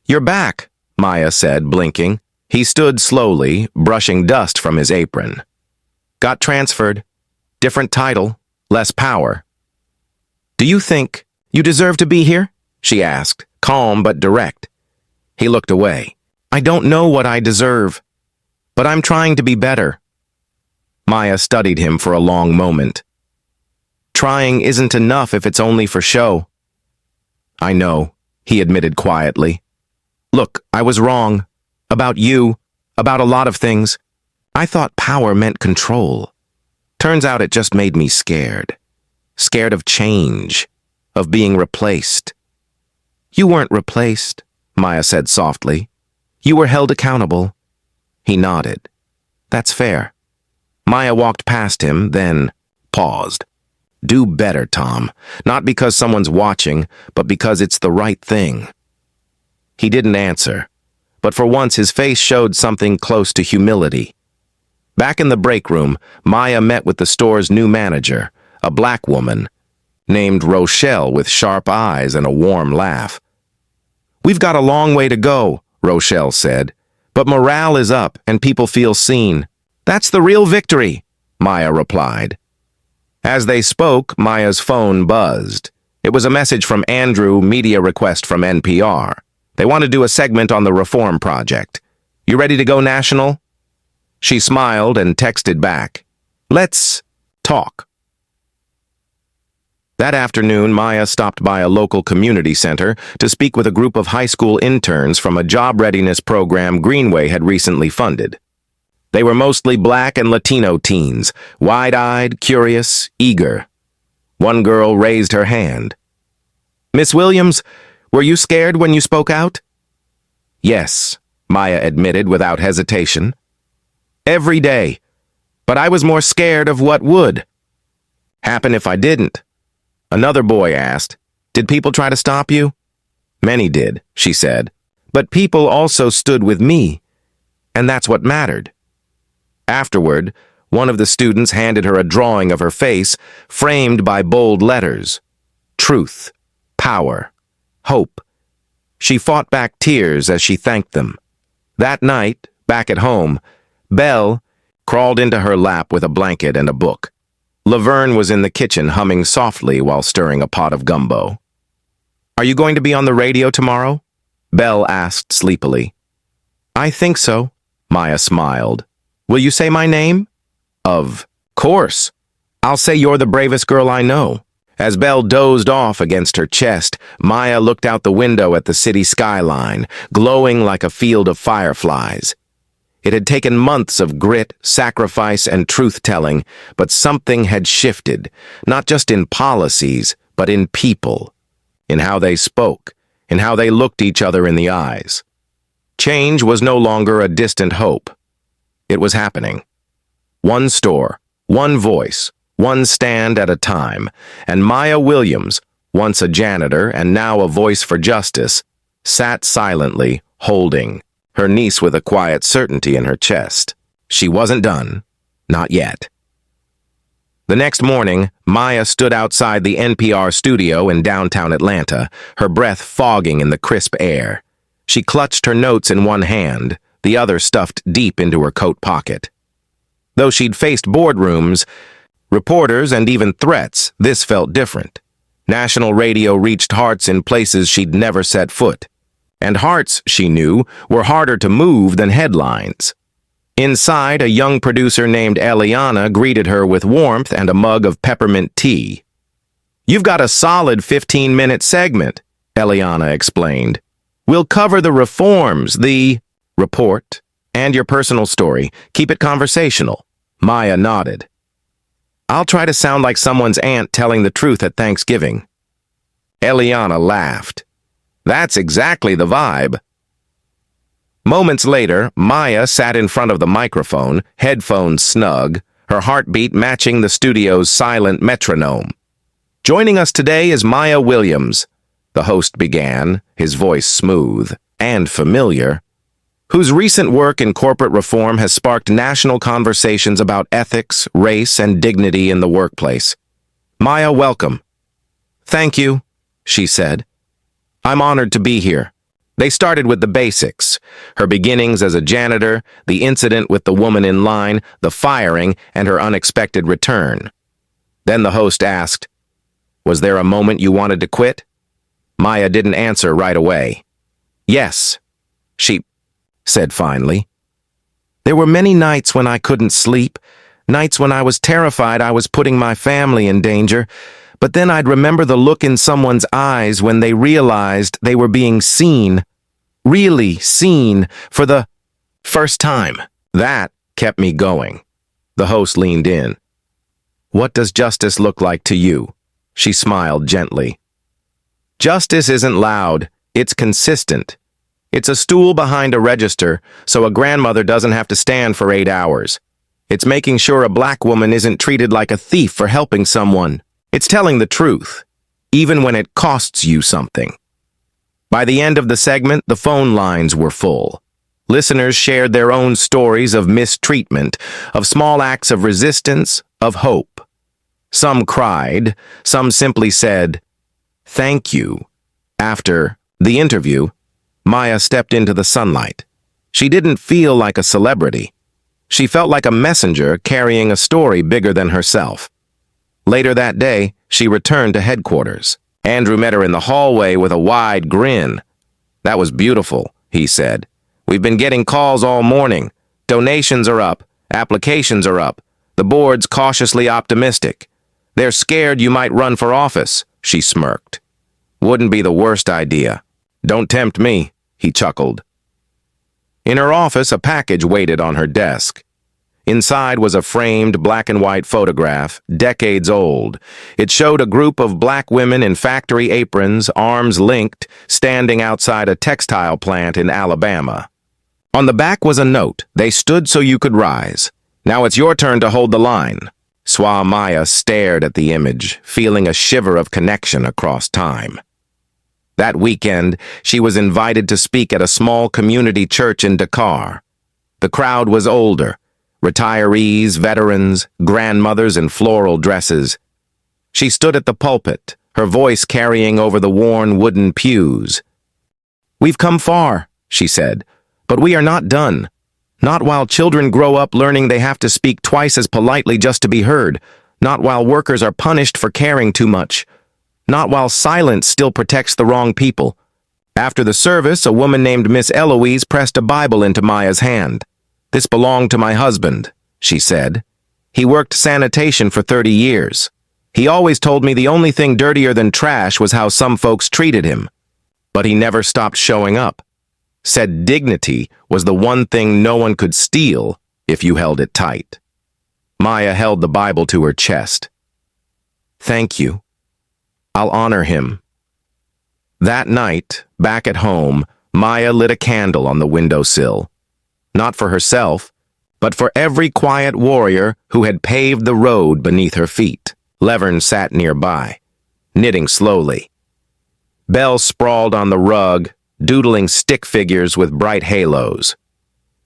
"You're back," Maya said, blinking. He stood slowly, brushing dust from his apron. "Got transferred. Different title, less power." "Do you think you deserve to be here?" she asked, calm but direct. He looked away. "I don't know what I deserve, but I'm trying to be better." Maya studied him for a long moment. "Trying isn't enough if it's only for show." "I know," he admitted quietly. "Look, I was wrong. About you, about a lot of things. I thought power meant control. Turns out it just made me scared. Scared of change, of being replaced." "You weren't replaced," Maya said softly. "You were held accountable." He nodded. "That's fair." Maya walked past him, then paused. "Do better, Tom. Not because someone's watching, but because it's the right thing." He didn't answer, but for once his face showed something close to humility. Back in the break room, Maya met with the store's new manager, a black woman, named Rochelle with sharp eyes and a warm laugh. "We've got a long way to go," Rochelle said, "but morale is up and people feel seen. That's the real victory," Maya replied. As they spoke, Maya's phone buzzed. It was a message from Andrew, media request from NPR. They want to do a segment on the reform project. "You ready to go national?" She smiled and texted back, "Let's talk." That afternoon, Maya stopped by a local community center to speak with a group of high school interns from a job readiness program Greenway had recently funded. They were mostly Black and Latino teens, wide-eyed, curious, eager. One girl raised her hand. "Miss Williams, were you scared when you spoke out?" "Yes," Maya admitted without hesitation. "Every day. But I was more scared of what would happen if I didn't." Another boy asked, "Did people try to stop you?" "Many did," she said. "But people also stood with me, and that's what mattered." Afterward, one of the students handed her a drawing of her face, framed by bold letters. Truth, power, hope. She fought back tears as she thanked them. That night, back at home, Belle crawled into her lap with a blanket and a book. Laverne was in the kitchen humming softly while stirring a pot of gumbo. "Are you going to be on the radio tomorrow?" Belle asked sleepily. "I think so," Maya smiled. "Will you say my name?" "Of course. I'll say you're the bravest girl I know." As Belle dozed off against her chest, Maya looked out the window at the city skyline, glowing like a field of fireflies. It had taken months of grit, sacrifice, and truth-telling, but something had shifted, not just in policies, but in people, in how they spoke, in how they looked each other in the eyes. Change was no longer a distant hope. It was happening. One store, one voice, one stand at a time, and Maya Williams, once a janitor and now a voice for justice, sat silently, holding her niece with a quiet certainty in her chest. She wasn't done. Not yet. The next morning, Maya stood outside the NPR studio in downtown Atlanta, her breath fogging in the crisp air. She clutched her notes in one hand, the other stuffed deep into her coat pocket. Though she'd faced boardrooms, reporters, and even threats, this felt different. National radio reached hearts in places she'd never set foot. And hearts, she knew, were harder to move than headlines. Inside, a young producer named Eliana greeted her with warmth and a mug of peppermint tea. "You've got a solid 15-minute segment," Eliana explained. "We'll cover the reforms, the report, and your personal story. Keep it conversational." Maya nodded. "I'll try to sound like someone's aunt telling the truth at Thanksgiving." Eliana laughed. "That's exactly the vibe." Moments later, Maya sat in front of the microphone, headphones snug, her heartbeat matching the studio's silent metronome. "Joining us today is Maya Williams," the host began, his voice smooth and familiar, "whose recent work in corporate reform has sparked national conversations about ethics, race, and dignity in the workplace. Maya, welcome." "Thank you," she said. "I'm honored to be here." They started with the basics, her beginnings as a janitor, the incident with the woman in line, the firing, and her unexpected return. Then the host asked, "Was there a moment you wanted to quit?" Maya didn't answer right away. "Yes," she said finally. "There were many nights when I couldn't sleep, nights when I was terrified I was putting my family in danger, but then I'd remember the look in someone's eyes when they realized they were being seen, really seen, for the first time. That kept me going." The host leaned in. "What does justice look like to you?" She smiled gently. "Justice isn't loud, it's consistent. It's a stool behind a register, so a grandmother doesn't have to stand for 8 hours. It's making sure a black woman isn't treated like a thief for helping someone. It's telling the truth, even when it costs you something." By the end of the segment, the phone lines were full. Listeners shared their own stories of mistreatment, of small acts of resistance, of hope. Some cried, some simply said, "Thank you." After the interview, Maya stepped into the sunlight. She didn't feel like a celebrity. She felt like a messenger carrying a story bigger than herself. Later that day, she returned to headquarters. Andrew met her in the hallway with a wide grin. "That was beautiful," he said. "We've been getting calls all morning. Donations are up. Applications are up. The board's cautiously optimistic. They're scared you might run for office, she smirked. Wouldn't be the worst idea. Don't tempt me, he chuckled. In her office, a package waited on her desk. Inside was a framed black-and-white photograph, decades old. It showed a group of black women in factory aprons, arms linked, standing outside a textile plant in Alabama. On the back was a note, "They stood so you could rise. Now it's your turn to hold the line." Maya stared at the image, feeling a shiver of connection across time. That weekend, she was invited to speak at a small community church in Dakar. The crowd was older, retirees, veterans, grandmothers in floral dresses. She stood at the pulpit, her voice carrying over the worn wooden pews. "We've come far," she said, "but we are not done. Not while children grow up learning they have to speak twice as politely just to be heard. Not while workers are punished for caring too much. Not while silence still protects the wrong people." After the service, a woman named Miss Eloise pressed a Bible into Maya's hand. "This belonged to my husband," she said. "He worked sanitation for 30 years. He always told me the only thing dirtier than trash was how some folks treated him. But he never stopped showing up. Said dignity was the one thing no one could steal if you held it tight." Maya held the Bible to her chest. "Thank you. I'll honor him." That night, back at home, Maya lit a candle on the windowsill. Not for herself, but for every quiet warrior who had paved the road beneath her feet. Levern sat nearby, knitting slowly. Belle sprawled on the rug, doodling stick figures with bright halos.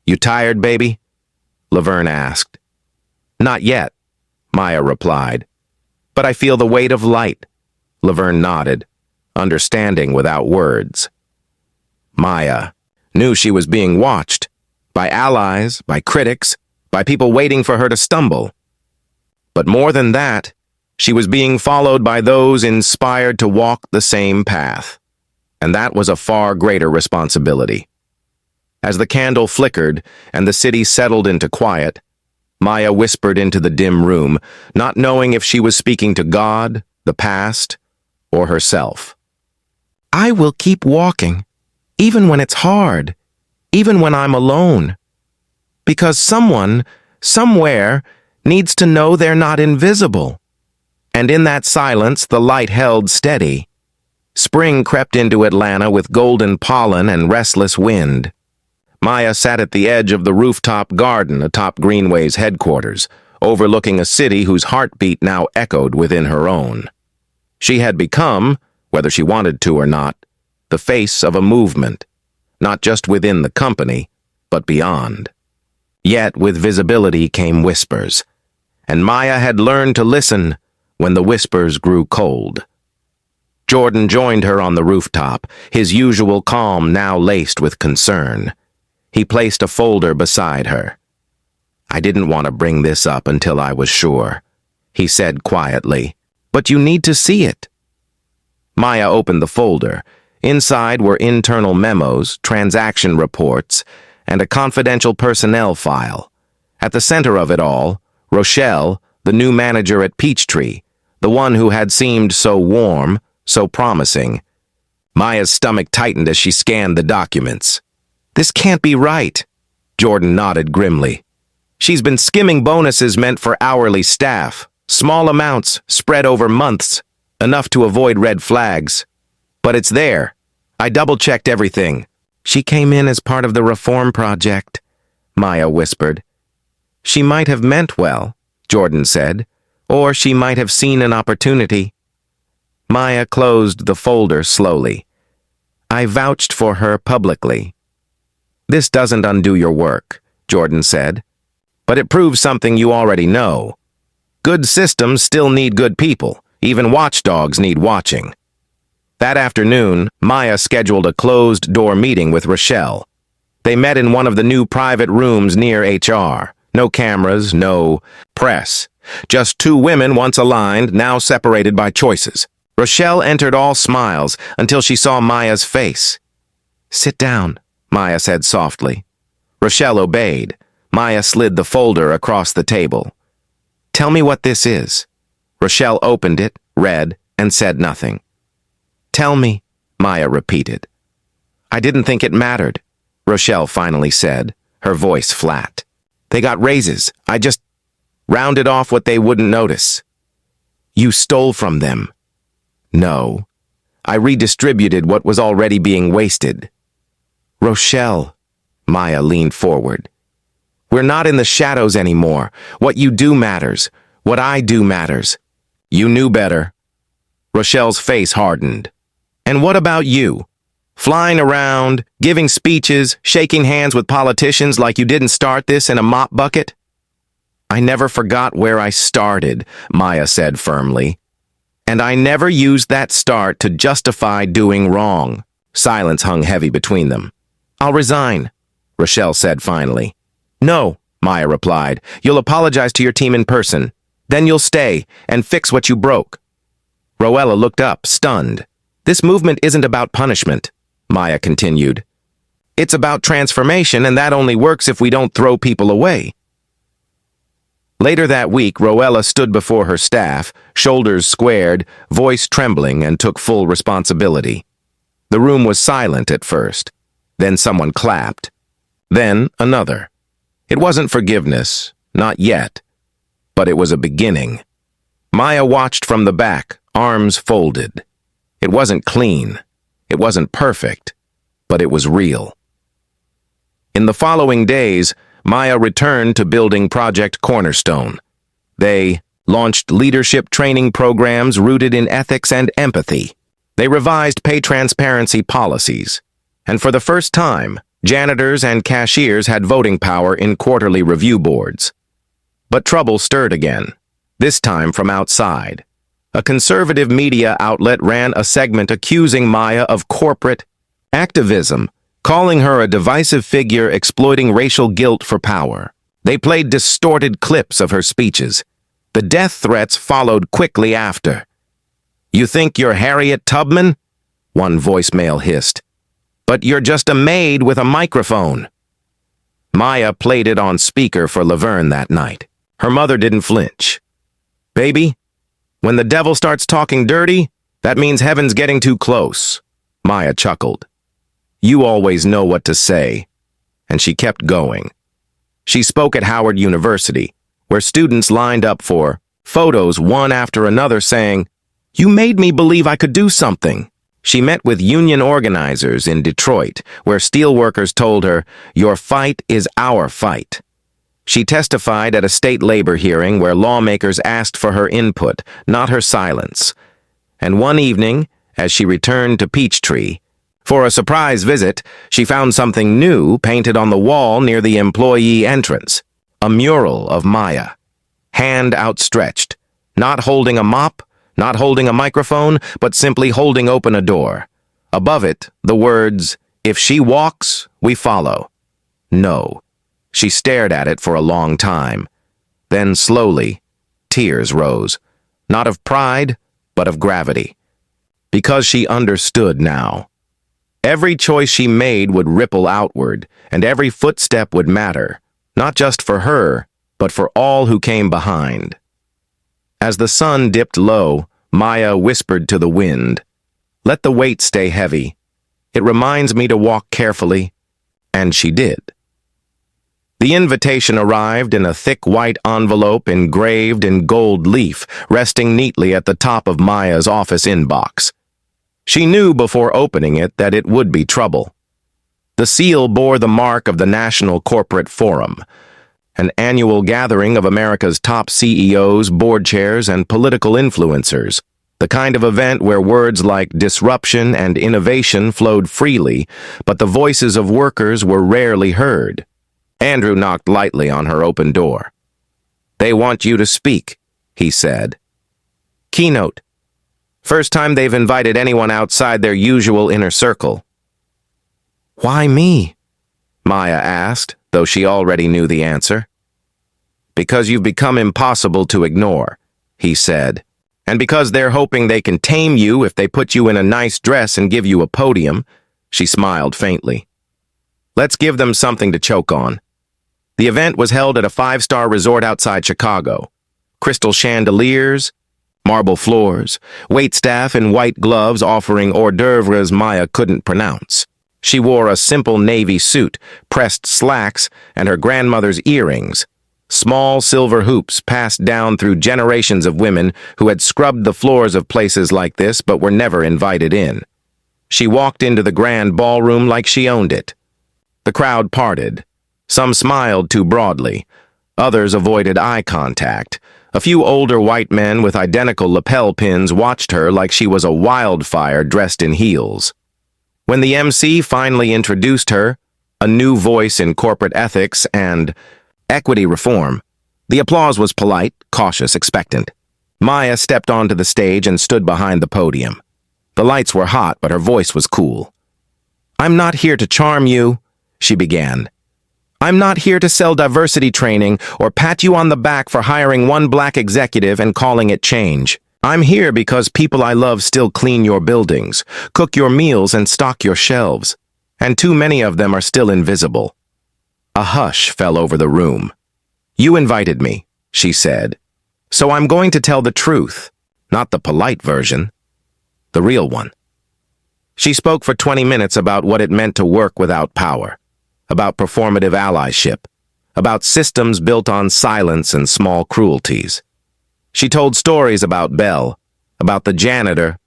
"You tired, baby?" Levern asked. "Not yet," Maya replied. "But I feel the weight of light." Levern nodded, understanding without words. Maya knew she was being watched, by allies, by critics, by people waiting for her to stumble. But more than that, she was being followed by those inspired to walk the same path. And that was a far greater responsibility. As the candle flickered and the city settled into quiet, Maya whispered into the dim room, not knowing if she was speaking to God, the past, or herself. "I will keep walking, even when it's hard, even when I'm alone. Because someone, somewhere, needs to know they're not invisible." And in that silence, the light held steady. Spring crept into Atlanta with golden pollen and restless wind. Maya sat at the edge of the rooftop garden atop Greenway's headquarters, overlooking a city whose heartbeat now echoed within her own. She had become, whether she wanted to or not, the face of a movement, not just within the company, but beyond. Yet with visibility came whispers, and Maya had learned to listen when the whispers grew cold. Jordan joined her on the rooftop, his usual calm now laced with concern. He placed a folder beside her. "I didn't want to bring this up until I was sure," he said quietly. "But you need to see it." Maya opened the folder. Inside were internal memos, transaction reports, and a confidential personnel file. At the center of it all, Rochelle, the new manager at Peachtree, the one who had seemed so warm, so promising. Maya's stomach tightened as she scanned the documents. "This can't be right," Jordan nodded grimly. "She's been skimming bonuses meant for hourly staff, small amounts spread over months, enough to avoid red flags. But it's there. I double-checked everything." "She came in as part of the reform project," Maya whispered. "She might have meant well," Jordan said, "or she might have seen an opportunity." Maya closed the folder slowly. "I vouched for her publicly." "This doesn't undo your work," Jordan said, "but it proves something you already know. Good systems still need good people. Even watchdogs need watching." That afternoon, Maya scheduled a closed-door meeting with Rochelle. They met in one of the new private rooms near HR. No cameras, no press. Just two women once aligned, now separated by choices. Rochelle entered all smiles until she saw Maya's face. "Sit down," Maya said softly. Rochelle obeyed. Maya slid the folder across the table. "Tell me what this is." Rochelle opened it, read, and said nothing. "Tell me," Maya repeated. "I didn't think it mattered," Rochelle finally said, her voice flat. "They got raises. I just rounded off what they wouldn't notice." "You stole from them." "No. I redistributed what was already being wasted." "Rochelle," Maya leaned forward. "We're not in the shadows anymore. What you do matters. What I do matters." "You knew better." Rochelle's face hardened. "And what about you? Flying around, giving speeches, shaking hands with politicians like you didn't start this in a mop bucket?" "I never forgot where I started," Maya said firmly. "And I never used that start to justify doing wrong." Silence hung heavy between them. "I'll resign," Rochelle said finally. "No," Maya replied. "You'll apologize to your team in person. Then you'll stay and fix what you broke." Roella looked up, stunned. "This movement isn't about punishment," Maya continued. "It's about transformation, and that only works if we don't throw people away." Later that week, Roella stood before her staff, shoulders squared, voice trembling, and took full responsibility. The room was silent at first. Then someone clapped. Then another. It wasn't forgiveness, not yet, but it was a beginning. Maya watched from the back, arms folded. It wasn't clean. It wasn't perfect, but it was real. In the following days, Maya returned to building Project Cornerstone. They launched leadership training programs rooted in ethics and empathy. They revised pay transparency policies. And for the first time, janitors and cashiers had voting power in quarterly review boards. But trouble stirred again, this time from outside. A conservative media outlet ran a segment accusing Maya of corporate activism, calling her a divisive figure exploiting racial guilt for power. They played distorted clips of her speeches. The death threats followed quickly after. "You think you're Harriet Tubman?" one voicemail hissed. "But you're just a maid with a microphone." Maya played it on speaker for Laverne that night. Her mother didn't flinch. "Baby, when the devil starts talking dirty, that means heaven's getting too close." Maya chuckled. "You always know what to say." And she kept going. She spoke at Howard University, where students lined up for photos one after another saying, "You made me believe I could do something." She met with union organizers in Detroit, where steelworkers told her, "Your fight is our fight." She testified at a state labor hearing where lawmakers asked for her input, not her silence. And one evening, as she returned to Peachtree, for a surprise visit, she found something new painted on the wall near the employee entrance. A mural of Maya, hand outstretched, not holding a mop, not holding a microphone, but simply holding open a door. Above it, the words, "If she walks, we follow." No. She stared at it for a long time. Then slowly, tears rose, not of pride, but of gravity. Because she understood now. Every choice she made would ripple outward, and every footstep would matter, not just for her, but for all who came behind. As the sun dipped low, Maya whispered to the wind, "Let the weight stay heavy. It reminds me to walk carefully." And she did. The invitation arrived in a thick white envelope engraved in gold leaf, resting neatly at the top of Maya's office inbox. She knew before opening it that it would be trouble. The seal bore the mark of the National Corporate Forum, an annual gathering of America's top CEOs, board chairs, and political influencers, the kind of event where words like disruption and innovation flowed freely, but the voices of workers were rarely heard. Andrew knocked lightly on her open door. "They want you to speak," he said. "Keynote. First time they've invited anyone outside their usual inner circle." "Why me?" Maya asked, though she already knew the answer. "Because you've become impossible to ignore," he said. "And because they're hoping they can tame you if they put you in a nice dress and give you a podium." She smiled faintly. "Let's give them something to choke on." The event was held at a 5-star resort outside Chicago. Crystal chandeliers, Marble floors, waitstaff in white gloves offering hors d'oeuvres Maya couldn't pronounce. She wore a simple navy suit, pressed slacks, and her grandmother's earrings. Small silver hoops passed down through generations of women who had scrubbed the floors of places like this but were never invited in. She walked into the grand ballroom like she owned it. The crowd parted. Some smiled too broadly. Others avoided eye contact. A few older white men with identical lapel pins watched her like she was a wildfire dressed in heels. When the MC finally introduced her, a new voice in corporate ethics and equity reform, the applause was polite, cautious, expectant. Maya stepped onto the stage and stood behind the podium. The lights were hot, but her voice was cool. "I'm not here to charm you," she began. "I'm not here to sell diversity training or pat you on the back for hiring one black executive and calling it change. I'm here because people I love still clean your buildings, cook your meals, and stock your shelves. And too many of them are still invisible." A hush fell over the room. "You invited me," she said. "So I'm going to tell the truth, not the polite version, the real one." She spoke for 20 minutes about what it meant to work without power, about performative allyship, about systems built on silence and small cruelties. She told stories about Belle, about the janitor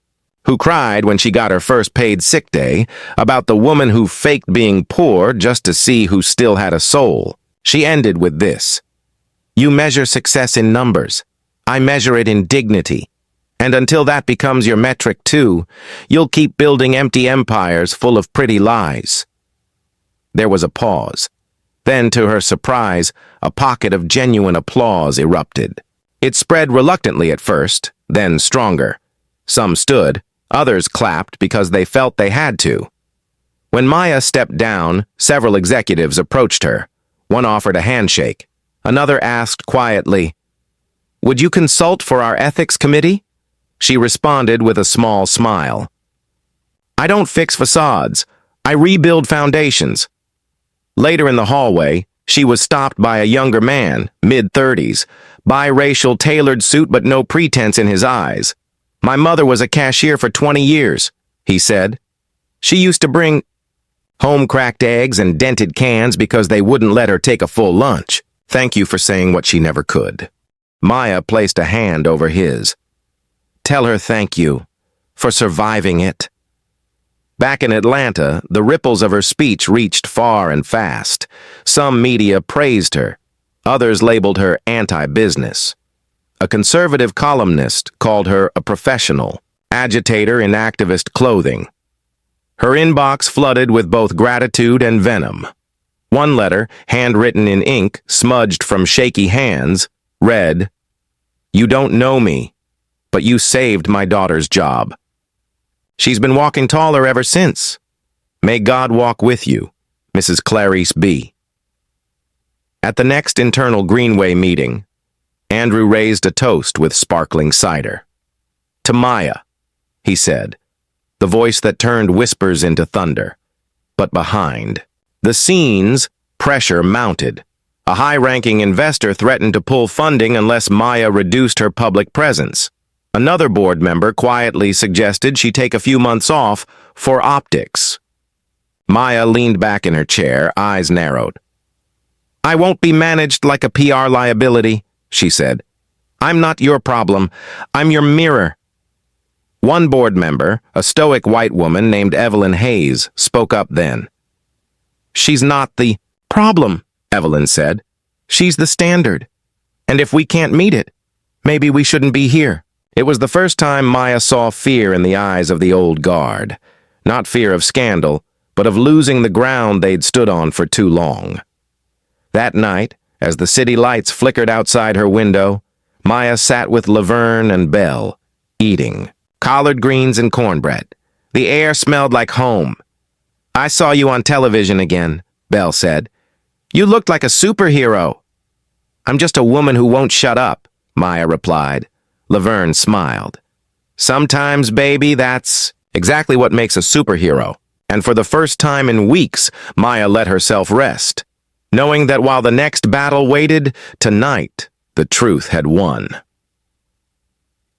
who cried when she got her first paid sick day, about the woman who faked being poor just to see who still had a soul. She ended with this: "You measure success in numbers. I measure it in dignity. And until that becomes your metric too, you'll keep building empty empires full of pretty lies." There was a pause. Then, to her surprise, a pocket of genuine applause erupted. It spread reluctantly at first, then stronger. Some stood, others clapped because they felt they had to. When Maya stepped down, several executives approached her. One offered a handshake. Another asked quietly, "Would you consult for our ethics committee?" She responded with a small smile. "I don't fix facades. I rebuild foundations." Later in the hallway, she was stopped by a younger man, mid-30s, biracial tailored suit but no pretense in his eyes. "My mother was a cashier for 20 years, he said. "She used to bring home cracked eggs and dented cans because they wouldn't let her take a full lunch. Thank you for saying what she never could." Maya placed a hand over his. "Tell her thank you for surviving it." Back in Atlanta, the ripples of her speech reached far and fast. Some media praised her. Others labeled her anti-business. A conservative columnist called her a professional, agitator in activist clothing. Her inbox flooded with both gratitude and venom. One letter, handwritten in ink, smudged from shaky hands, read, "You don't know me, but you saved my daughter's job. She's been walking taller ever since. May God walk with you, Mrs. Clarice B." At the next internal Greenway meeting, Andrew raised a toast with sparkling cider. "To Maya," he said, the voice that turned whispers into thunder. But behind the scenes, pressure mounted. A high-ranking investor threatened to pull funding unless Maya reduced her public presence. Another board member quietly suggested she take a few months off for optics. Maya leaned back in her chair, eyes narrowed. "I won't be managed like a PR liability," she said. "I'm not your problem. I'm your mirror." One board member, a stoic white woman named Evelyn Hayes, spoke up then. "She's not the problem," Evelyn said. "She's the standard. And if we can't meet it, maybe we shouldn't be here." It was the first time Maya saw fear in the eyes of the old guard. Not fear of scandal, but of losing the ground they'd stood on for too long. That night, as the city lights flickered outside her window, Maya sat with Laverne and Belle, eating collard greens and cornbread. The air smelled like home. "I saw you on television again," Belle said. "You looked like a superhero." "I'm just a woman who won't shut up," Maya replied. Laverne smiled. "Sometimes, baby, that's exactly what makes a superhero." And for the first time in weeks, Maya let herself rest, knowing that while the next battle waited, tonight, the truth had won.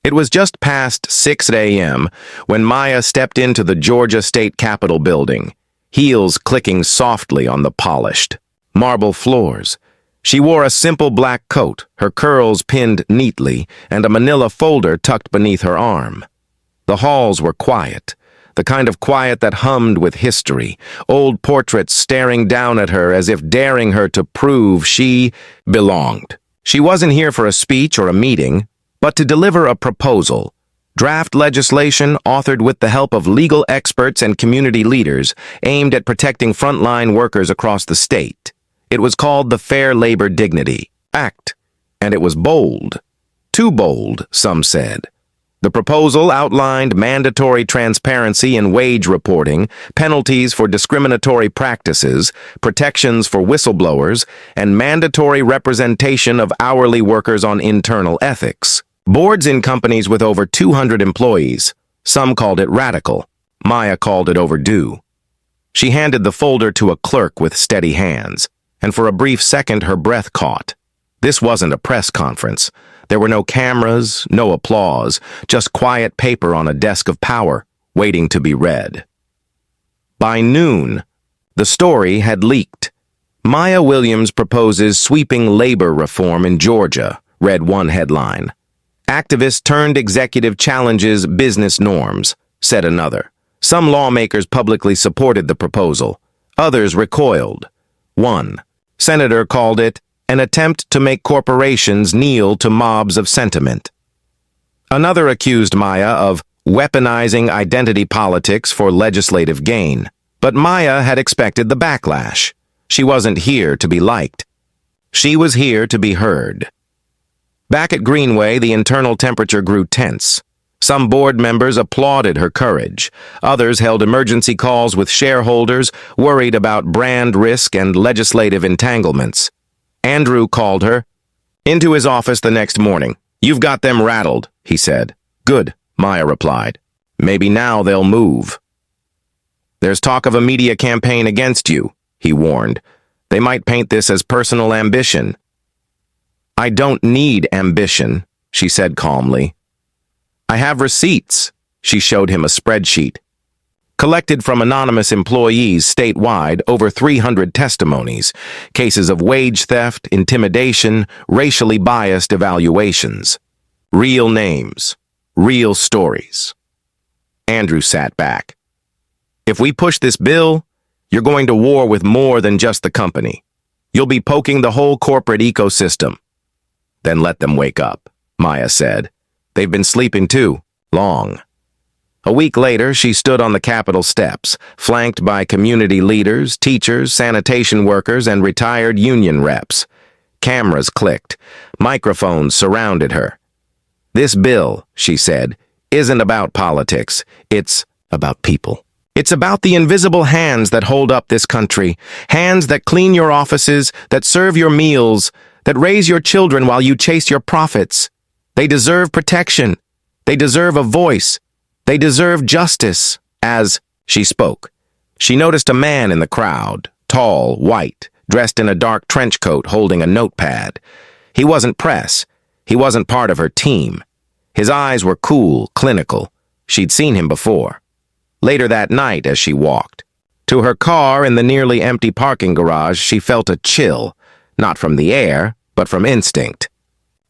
It was just past 6 a.m. when Maya stepped into the Georgia State Capitol building, heels clicking softly on the polished marble floors. She wore a simple black coat, her curls pinned neatly, and a manila folder tucked beneath her arm. The halls were quiet, the kind of quiet that hummed with history, old portraits staring down at her as if daring her to prove she belonged. She wasn't here for a speech or a meeting, but to deliver a proposal, draft legislation authored with the help of legal experts and community leaders aimed at protecting frontline workers across the state. It was called the Fair Labor Dignity Act, and it was bold. Too bold, some said. The proposal outlined mandatory transparency in wage reporting, penalties for discriminatory practices, protections for whistleblowers, and mandatory representation of hourly workers on internal ethics. Boards in companies with over 200 employees. Some called it radical. Maya called it overdue. She handed the folder to a clerk with steady hands, and for a brief second her breath caught. This wasn't a press conference. There were no cameras, no applause, just quiet paper on a desk of power, waiting to be read. By noon, the story had leaked. Maya Williams proposes sweeping labor reform in Georgia, read one headline. Activist turned executive challenges business norms, said another. Some lawmakers publicly supported the proposal. Others recoiled. One senator called it an attempt to make corporations kneel to mobs of sentiment. Another accused Maya of weaponizing identity politics for legislative gain. But Maya had expected the backlash. She wasn't here to be liked. She was here to be heard. Back at Greenway, the internal temperature grew tense. Some board members applauded her courage. Others held emergency calls with shareholders, worried about brand risk and legislative entanglements. Andrew called her into his office the next morning. "You've got them rattled," he said. "Good," Maya replied. "Maybe now they'll move." "There's talk of a media campaign against you," he warned. "They might paint this as personal ambition." "I don't need ambition," she said calmly. "I have receipts." She showed him a spreadsheet. Collected from anonymous employees statewide, over 300 testimonies, cases of wage theft, intimidation, racially biased evaluations. Real names, real stories. Andrew sat back. "If we push this bill, you're going to war with more than just the company. You'll be poking the whole corporate ecosystem." "Then let them wake up," Maya said. "They've been sleeping too long." A week later, she stood on the Capitol steps, flanked by community leaders, teachers, sanitation workers, and retired union reps. Cameras clicked. Microphones surrounded her. "This bill," she said, "isn't about politics. It's about people. It's about the invisible hands that hold up this country, hands that clean your offices, that serve your meals, that raise your children while you chase your profits. They deserve protection. They deserve a voice. They deserve justice." As she spoke, she noticed a man in the crowd, tall, white, dressed in a dark trench coat holding a notepad. He wasn't press. He wasn't part of her team. His eyes were cool, clinical. She'd seen him before. Later that night as she walked to her car in the nearly empty parking garage, she felt a chill, not from the air, but from instinct.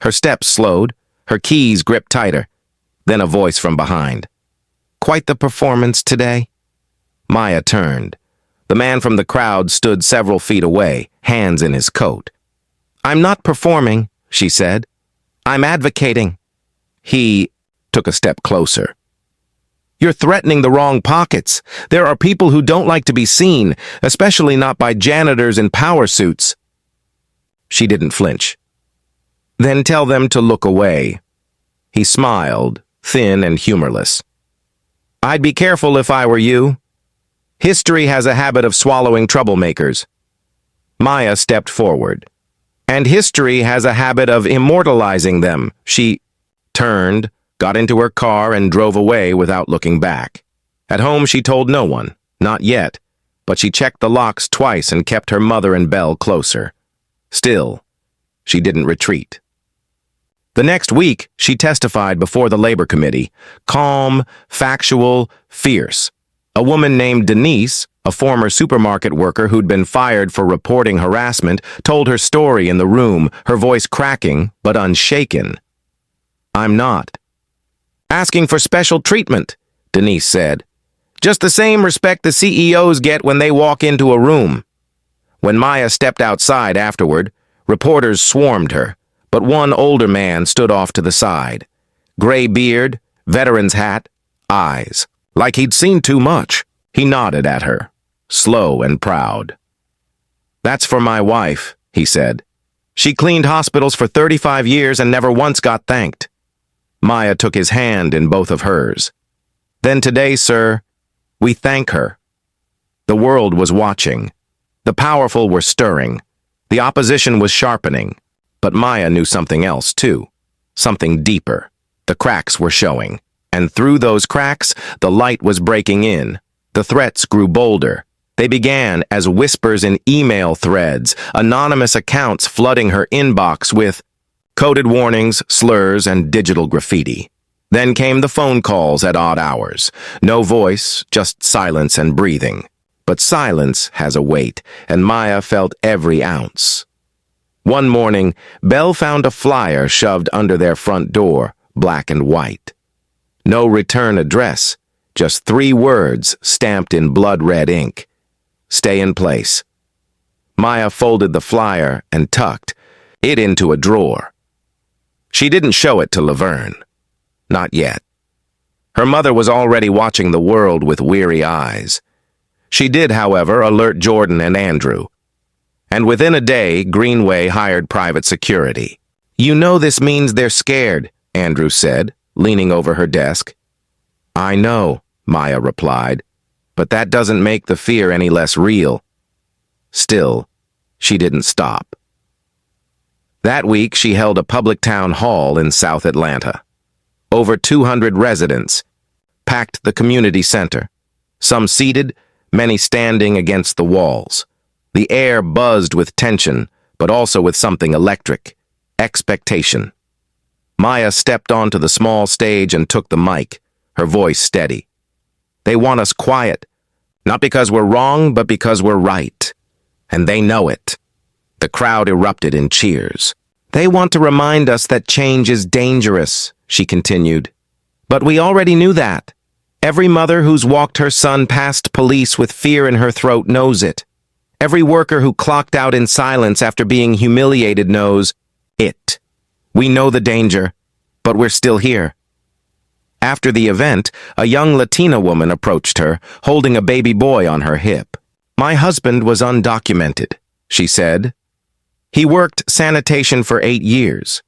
Her steps slowed, her keys gripped tighter. Then a voice from behind. "Quite the performance today?" Maya turned. The man from the crowd stood several feet away, hands in his coat. "I'm not performing," she said. "I'm advocating." He took a step closer. "You're threatening the wrong pockets. There are people who don't like to be seen, especially not by janitors in power suits." She didn't flinch. "Then tell them to look away." He smiled, thin and humorless. "I'd be careful if I were you. History has a habit of swallowing troublemakers." Maya stepped forward. "And history has a habit of immortalizing them." She turned, got into her car, and drove away without looking back. At home, she told no one, not yet, but she checked the locks twice and kept her mother and Belle closer. Still, she didn't retreat. The next week, she testified before the labor committee, calm, factual, fierce. A woman named Denise, a former supermarket worker who'd been fired for reporting harassment, told her story in the room, her voice cracking but unshaken. "I'm not asking for special treatment," Denise said. "Just the same respect the CEOs get when they walk into a room." When Maya stepped outside afterward, reporters swarmed her, but one older man stood off to the side. Gray beard, veteran's hat, eyes. Like he'd seen too much. He nodded at her, slow and proud. "That's for my wife," he said. "She cleaned hospitals for 35 years and never once got thanked." Maya took his hand in both of hers. "Then today, sir, we thank her." The world was watching. The powerful were stirring. The opposition was sharpening. But Maya knew something else, too. Something deeper. The cracks were showing. And through those cracks, the light was breaking in. The threats grew bolder. They began as whispers in email threads, anonymous accounts flooding her inbox with coded warnings, slurs, and digital graffiti. Then came the phone calls at odd hours. No voice, just silence and breathing. But silence has a weight, and Maya felt every ounce. One morning, Belle found a flyer shoved under their front door, black and white. No return address, just 3 words stamped in blood-red ink. "Stay in place." Maya folded the flyer and tucked it into a drawer. She didn't show it to Laverne. Not yet. Her mother was already watching the world with weary eyes. She did, however, alert Jordan and Andrew. And within a day, Greenway hired private security. "You know this means they're scared," Andrew said, leaning over her desk. "I know," Maya replied, "but that doesn't make the fear any less real." Still, she didn't stop. That week, she held a public town hall in South Atlanta. Over 200 residents packed the community center, some seated, many standing against the walls. The air buzzed with tension, but also with something electric, expectation. Maya stepped onto the small stage and took the mic, her voice steady. "They want us quiet, not because we're wrong, but because we're right. And they know it." The crowd erupted in cheers. "They want to remind us that change is dangerous," she continued. "But we already knew that. Every mother who's walked her son past police with fear in her throat knows it. Every worker who clocked out in silence after being humiliated knows it. We know the danger, but we're still here." After the event, a young Latina woman approached her, holding a baby boy on her hip. "My husband was undocumented," she said. "He worked sanitation for 8 years.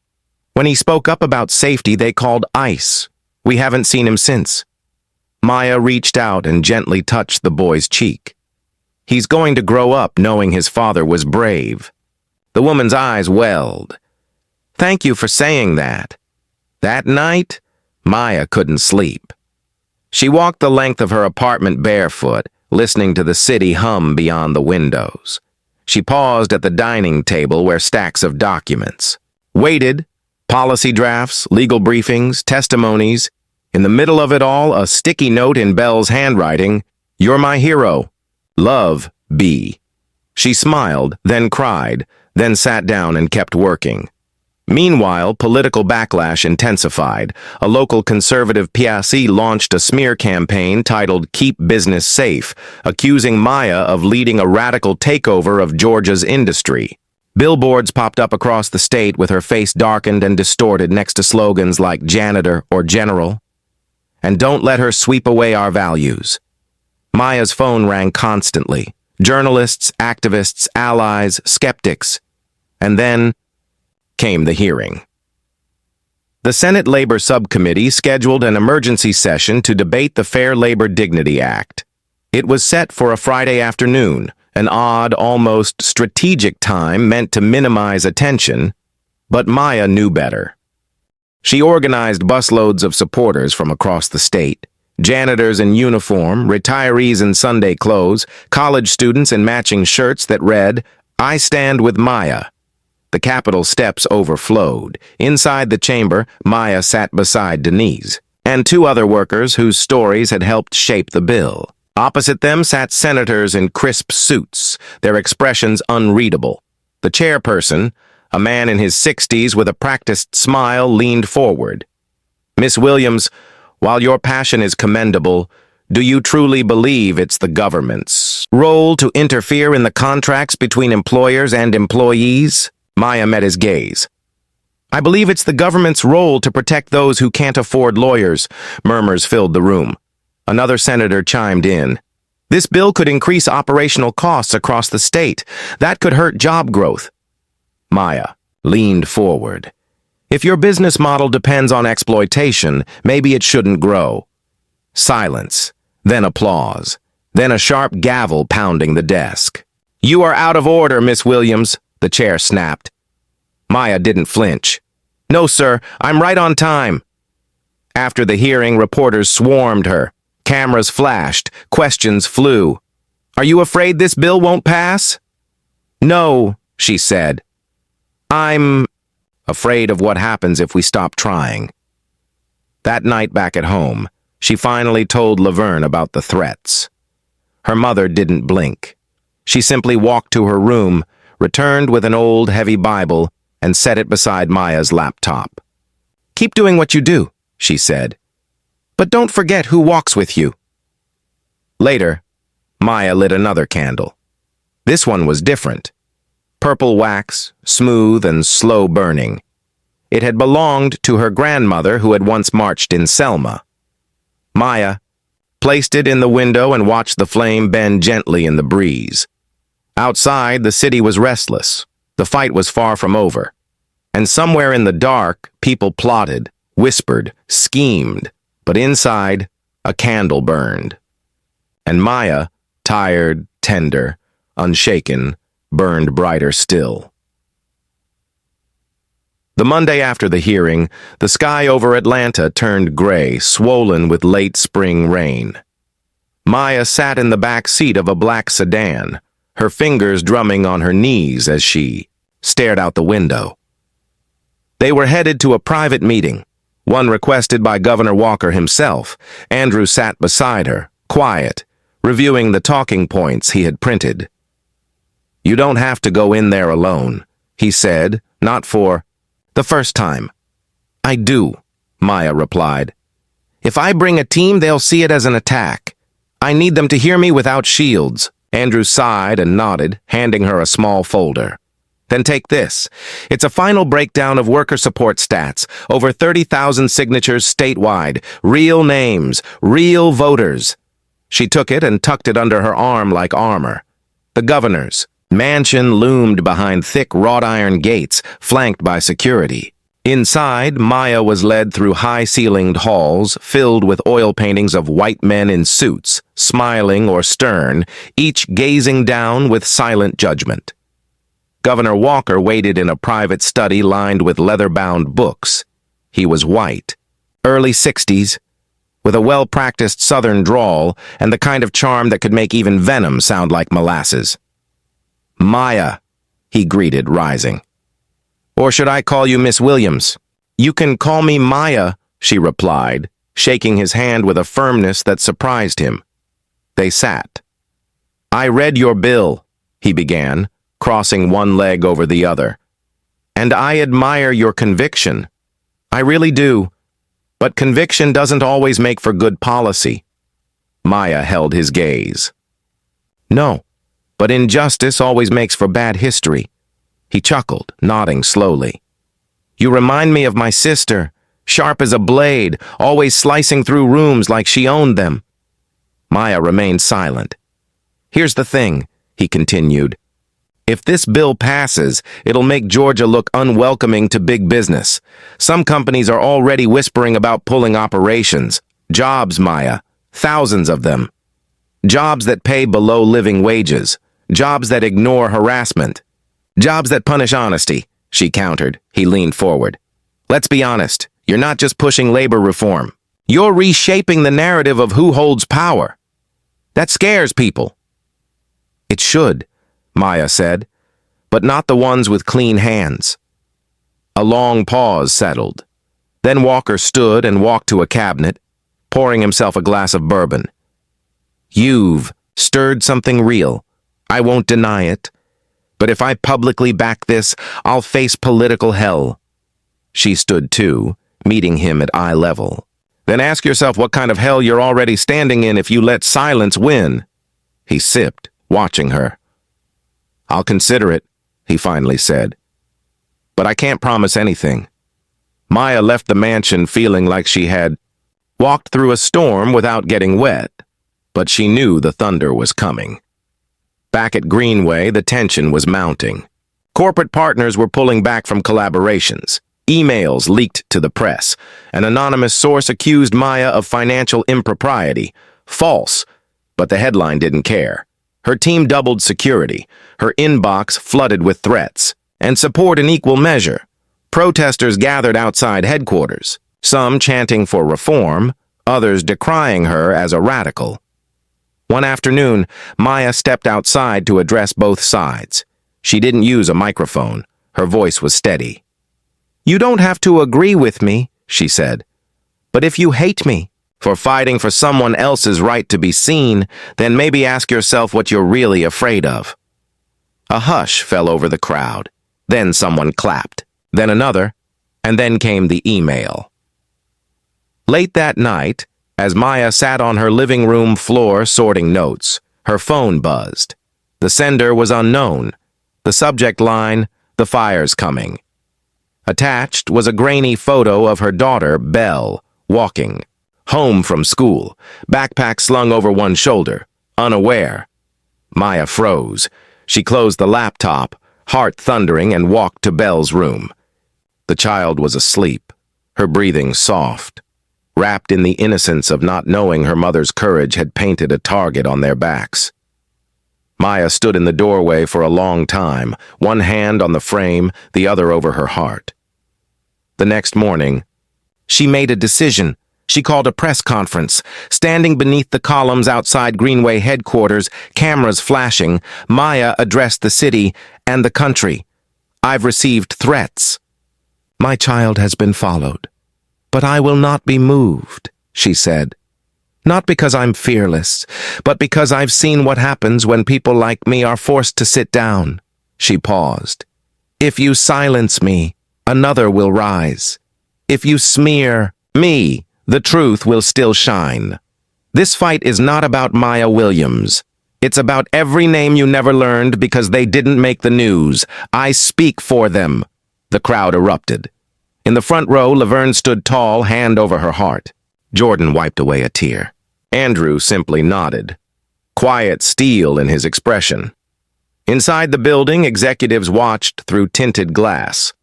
When he spoke up about safety, they called ICE. We haven't seen him since." Maya reached out and gently touched the boy's cheek. "He's going to grow up knowing his father was brave." The woman's eyes welled. "Thank you for saying that." That night, Maya couldn't sleep. She walked the length of her apartment barefoot, listening to the city hum beyond the windows. She paused at the dining table where stacks of documents waited, policy drafts, legal briefings, testimonies. In the middle of it all, a sticky note in Belle's handwriting, "You're my hero. Love, B." She smiled, then cried, then sat down and kept working. Meanwhile, political backlash intensified. A local conservative PSC launched a smear campaign titled Keep Business Safe, accusing Maya of leading a radical takeover of Georgia's industry. Billboards popped up across the state with her face darkened and distorted next to slogans like Janitor or General. And "Don't let her sweep away our values." Maya's phone rang constantly. Journalists, activists, allies, skeptics. And then came the hearing. The Senate Labor Subcommittee scheduled an emergency session to debate the Fair Labor Dignity Act. It was set for a Friday afternoon, an odd, almost strategic time meant to minimize attention, but Maya knew better. She organized busloads of supporters from across the state. Janitors in uniform, retirees in Sunday clothes, college students in matching shirts that read, "I stand with Maya." The Capitol steps overflowed. Inside the chamber, Maya sat beside Denise and two other workers whose stories had helped shape the bill. Opposite them sat senators in crisp suits, their expressions unreadable. The chairperson, a man in his 60s with a practiced smile, leaned forward. "Miss Williams, while your passion is commendable, do you truly believe it's the government's role to interfere in the contracts between employers and employees?" Maya met his gaze. "I believe it's the government's role to protect those who can't afford lawyers." Murmurs filled the room. Another senator chimed in. "This bill could increase operational costs across the state. That could hurt job growth." Maya leaned forward. "If your business model depends on exploitation, maybe it shouldn't grow." Silence, then applause, then a sharp gavel pounding the desk. "You are out of order, Miss Williams," the chair snapped. Maya didn't flinch. "No, sir, I'm right on time." After the hearing, reporters swarmed her. Cameras flashed, questions flew. "Are you afraid this bill won't pass?" "No," she said. "I'm afraid of what happens if we stop trying." That night back at home, she finally told Laverne about the threats. Her mother didn't blink. She simply walked to her room, returned with an old, heavy Bible, and set it beside Maya's laptop. "Keep doing what you do," she said. "But don't forget who walks with you." Later, Maya lit another candle. This one was different. Purple wax, smooth and slow burning. It had belonged to her grandmother who had once marched in Selma. Maya placed it in the window and watched the flame bend gently in the breeze. Outside, the city was restless. The fight was far from over. And somewhere in the dark, people plotted, whispered, schemed. But inside, a candle burned. And Maya, tired, tender, unshaken, burned brighter still. The Monday after the hearing, the sky over Atlanta turned gray, swollen with late spring rain. Maya sat in the back seat of a black sedan, her fingers drumming on her knees as she stared out the window. They were headed to a private meeting, one requested by Governor Walker himself. Andrew sat beside her, quiet, reviewing the talking points he had printed. "You don't have to go in there alone," he said, "not for the first time." "I do," Maya replied. "If I bring a team, they'll see it as an attack. I need them to hear me without shields." Andrew sighed and nodded, handing her a small folder. "Then take this. It's a final breakdown of worker support stats. Over 30,000 signatures statewide. Real names. Real voters." She took it and tucked it under her arm like armor. The governor's mansion loomed behind thick wrought-iron gates, flanked by security. Inside, Maya was led through high-ceilinged halls filled with oil paintings of white men in suits, smiling or stern, each gazing down with silent judgment. Governor Walker waited in a private study lined with leather-bound books. He was white, early 60s, with a well-practiced southern drawl and the kind of charm that could make even venom sound like molasses. "Maya," he greeted, rising. "Or should I call you Miss Williams?" "You can call me Maya," she replied, shaking his hand with a firmness that surprised him. They sat. "I read your bill," he began, crossing one leg over the other. "And I admire your conviction. I really do. But conviction doesn't always make for good policy." Maya held his gaze. "No, but injustice always makes for bad history." He chuckled, nodding slowly. "You remind me of my sister, sharp as a blade, always slicing through rooms like she owned them." Maya remained silent. "Here's the thing," he continued. "If this bill passes, it'll make Georgia look unwelcoming to big business. Some companies are already whispering about pulling operations. Jobs, Maya, thousands of them. Jobs that pay below living wages. Jobs that ignore harassment. Jobs that punish honesty," she countered. He leaned forward. "Let's be honest, you're not just pushing labor reform. You're reshaping the narrative of who holds power. That scares people." "It should," Maya said. but not the ones with clean hands. A long pause settled. Then Walker stood and walked to a cabinet, pouring himself a glass of bourbon. "You've stirred something real. I won't deny it. But if I publicly back this, I'll face political hell." She stood too, meeting him at eye level. "Then ask yourself what kind of hell you're already standing in if you let silence win." He sipped, watching her. "I'll consider it," he finally said. "But I can't promise anything." Maya left the mansion feeling like she had walked through a storm without getting wet, but she knew the thunder was coming. Back at Greenway, the tension was mounting. Corporate partners were pulling back from collaborations. Emails leaked to the press. An anonymous source accused Maya of financial impropriety. False, but the headline didn't care. Her team doubled security, her inbox flooded with threats, and support in equal measure. Protesters gathered outside headquarters, some chanting for reform, others decrying her as a radical. One afternoon, Maya stepped outside to address both sides. She didn't use a microphone. Her voice was steady. "You don't have to agree with me," she said. "But if you hate me for fighting for someone else's right to be seen, then maybe ask yourself what you're really afraid of." A hush fell over the crowd. Then someone clapped, then another, and then came the email. Late that night, as Maya sat on her living room floor sorting notes, her phone buzzed. The sender was unknown. The subject line, "The fire's coming." Attached was a grainy photo of her daughter, Belle, walking, home from school, backpack slung over one shoulder, unaware. Maya froze. She closed the laptop, heart thundering, and walked to Belle's room. The child was asleep, her breathing soft, wrapped in the innocence of not knowing her mother's courage had painted a target on their backs. Maya stood in the doorway for a long time, one hand on the frame, the other over her heart. The next morning, she made a decision. She called a press conference. Standing beneath the columns outside Greenway headquarters, cameras flashing, Maya addressed the city and the country. "I've received threats. My child has been followed. But I will not be moved," she said. "Not because I'm fearless, but because I've seen what happens when people like me are forced to sit down." She paused. "If you silence me, another will rise. If you smear me, the truth will still shine. This fight is not about Maya Williams. It's about every name you never learned because they didn't make the news. I speak for them." The crowd erupted. In the front row, Laverne stood tall, hand over her heart. Jordan wiped away a tear. Andrew simply nodded, quiet steel in his expression. Inside the building, executives watched through tinted glass.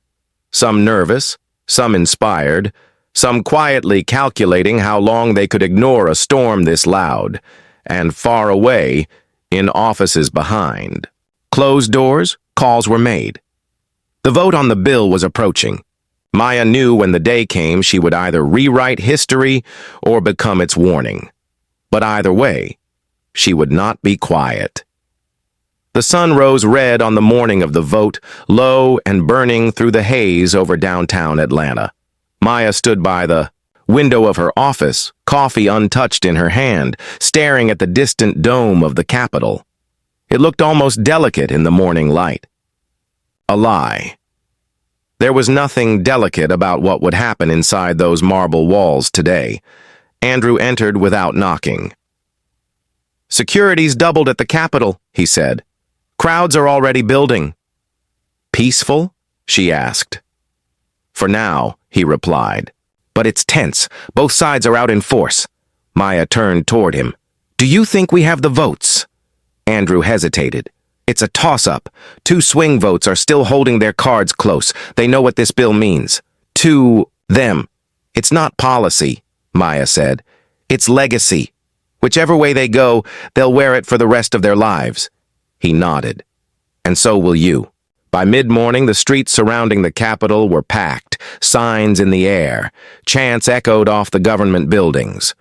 Some nervous, some inspired, some quietly calculating how long they could ignore a storm this loud, and far away, in offices behind. Closed doors, calls were made. The vote on the bill was approaching. Maya knew when the day came she would either rewrite history or become its warning. But either way, she would not be quiet. The sun rose red on the morning of the vote, low and burning through the haze over downtown Atlanta. Maya stood by the window of her office, coffee untouched in her hand, staring at the distant dome of the Capitol. It looked almost delicate in the morning light. A lie. There was nothing delicate about what would happen inside those marble walls today. Andrew entered without knocking. "Security's doubled at the Capitol," he said. "Crowds are already building." "Peaceful?" she asked. "For now," he replied. "But it's tense. Both sides are out in force." Maya turned toward him. "Do you think we have the votes?" Andrew hesitated. "It's a toss-up. 2 swing votes are still holding their cards close. They know what this bill means. To them. It's not policy," Maya said. "It's legacy. Whichever way they go, they'll wear it for the rest of their lives." He nodded. "And so will you." By mid-morning, the streets surrounding the Capitol were packed, signs in the air. Chants echoed off the government buildings.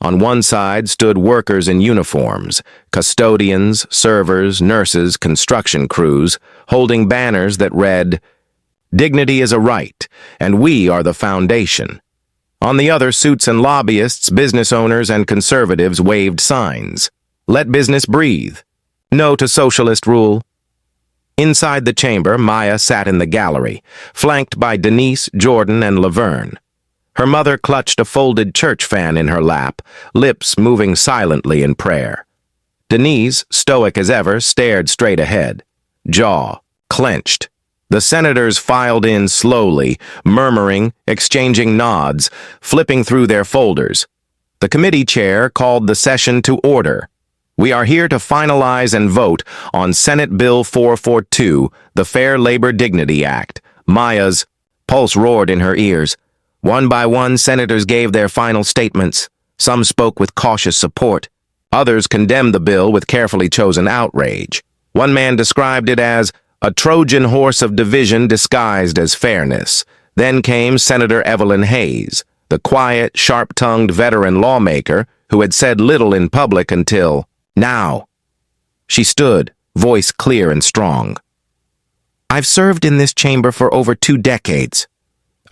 On one side stood workers in uniforms, custodians, servers, nurses, construction crews, holding banners that read, "Dignity is a right, and we are the foundation." On the other, suits and lobbyists, business owners, and conservatives waved signs. "Let business breathe. No to socialist rule." Inside the chamber, Maya sat in the gallery, flanked by Denise, Jordan, and Laverne. Her mother clutched a folded church fan in her lap, lips moving silently in prayer. Denise, stoic as ever, stared straight ahead, jaw clenched. The senators filed in slowly, murmuring, exchanging nods, flipping through their folders. The committee chair called the session to order. "We are here to finalize and vote on Senate Bill 442, the Fair Labor Dignity Act." Maya's pulse roared in her ears. One by one, senators gave their final statements. Some spoke with cautious support. Others condemned the bill with carefully chosen outrage. One man described it as a Trojan horse of division disguised as fairness. Then came Senator Evelyn Hayes, the quiet, sharp-tongued veteran lawmaker who had said little in public until now. She stood, voice clear and strong. "I've served in this chamber for over 2 decades.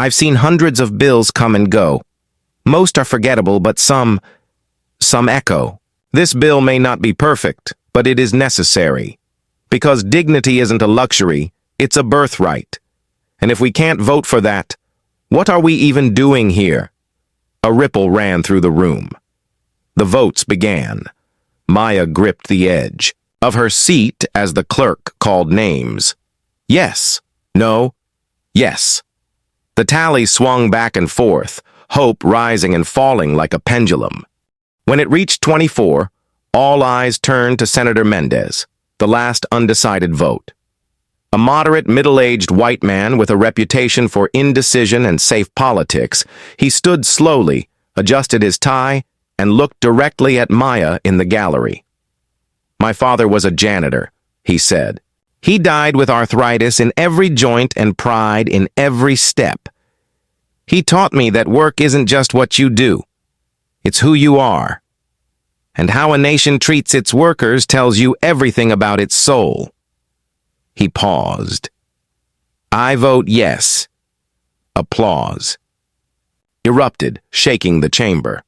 I've seen hundreds of bills come and go. Most are forgettable, but some echo. This bill may not be perfect, but it is necessary. Because dignity isn't a luxury, it's a birthright. And if we can't vote for that, what are we even doing here?" A ripple ran through the room. The votes began. Maya gripped the edge of her seat as the clerk called names. Yes, no, yes. The tally swung back and forth, hope rising and falling like a pendulum. When it reached 24, all eyes turned to Senator Mendez, the last undecided vote. A moderate, middle-aged white man with a reputation for indecision and safe politics, he stood slowly, adjusted his tie, and looked directly at Maya in the gallery. "My father was a janitor," he said. "He died with arthritis in every joint and pride in every step. He taught me that work isn't just what you do. It's who you are. And how a nation treats its workers tells you everything about its soul." He paused. "I vote yes." Applause erupted, shaking the chamber.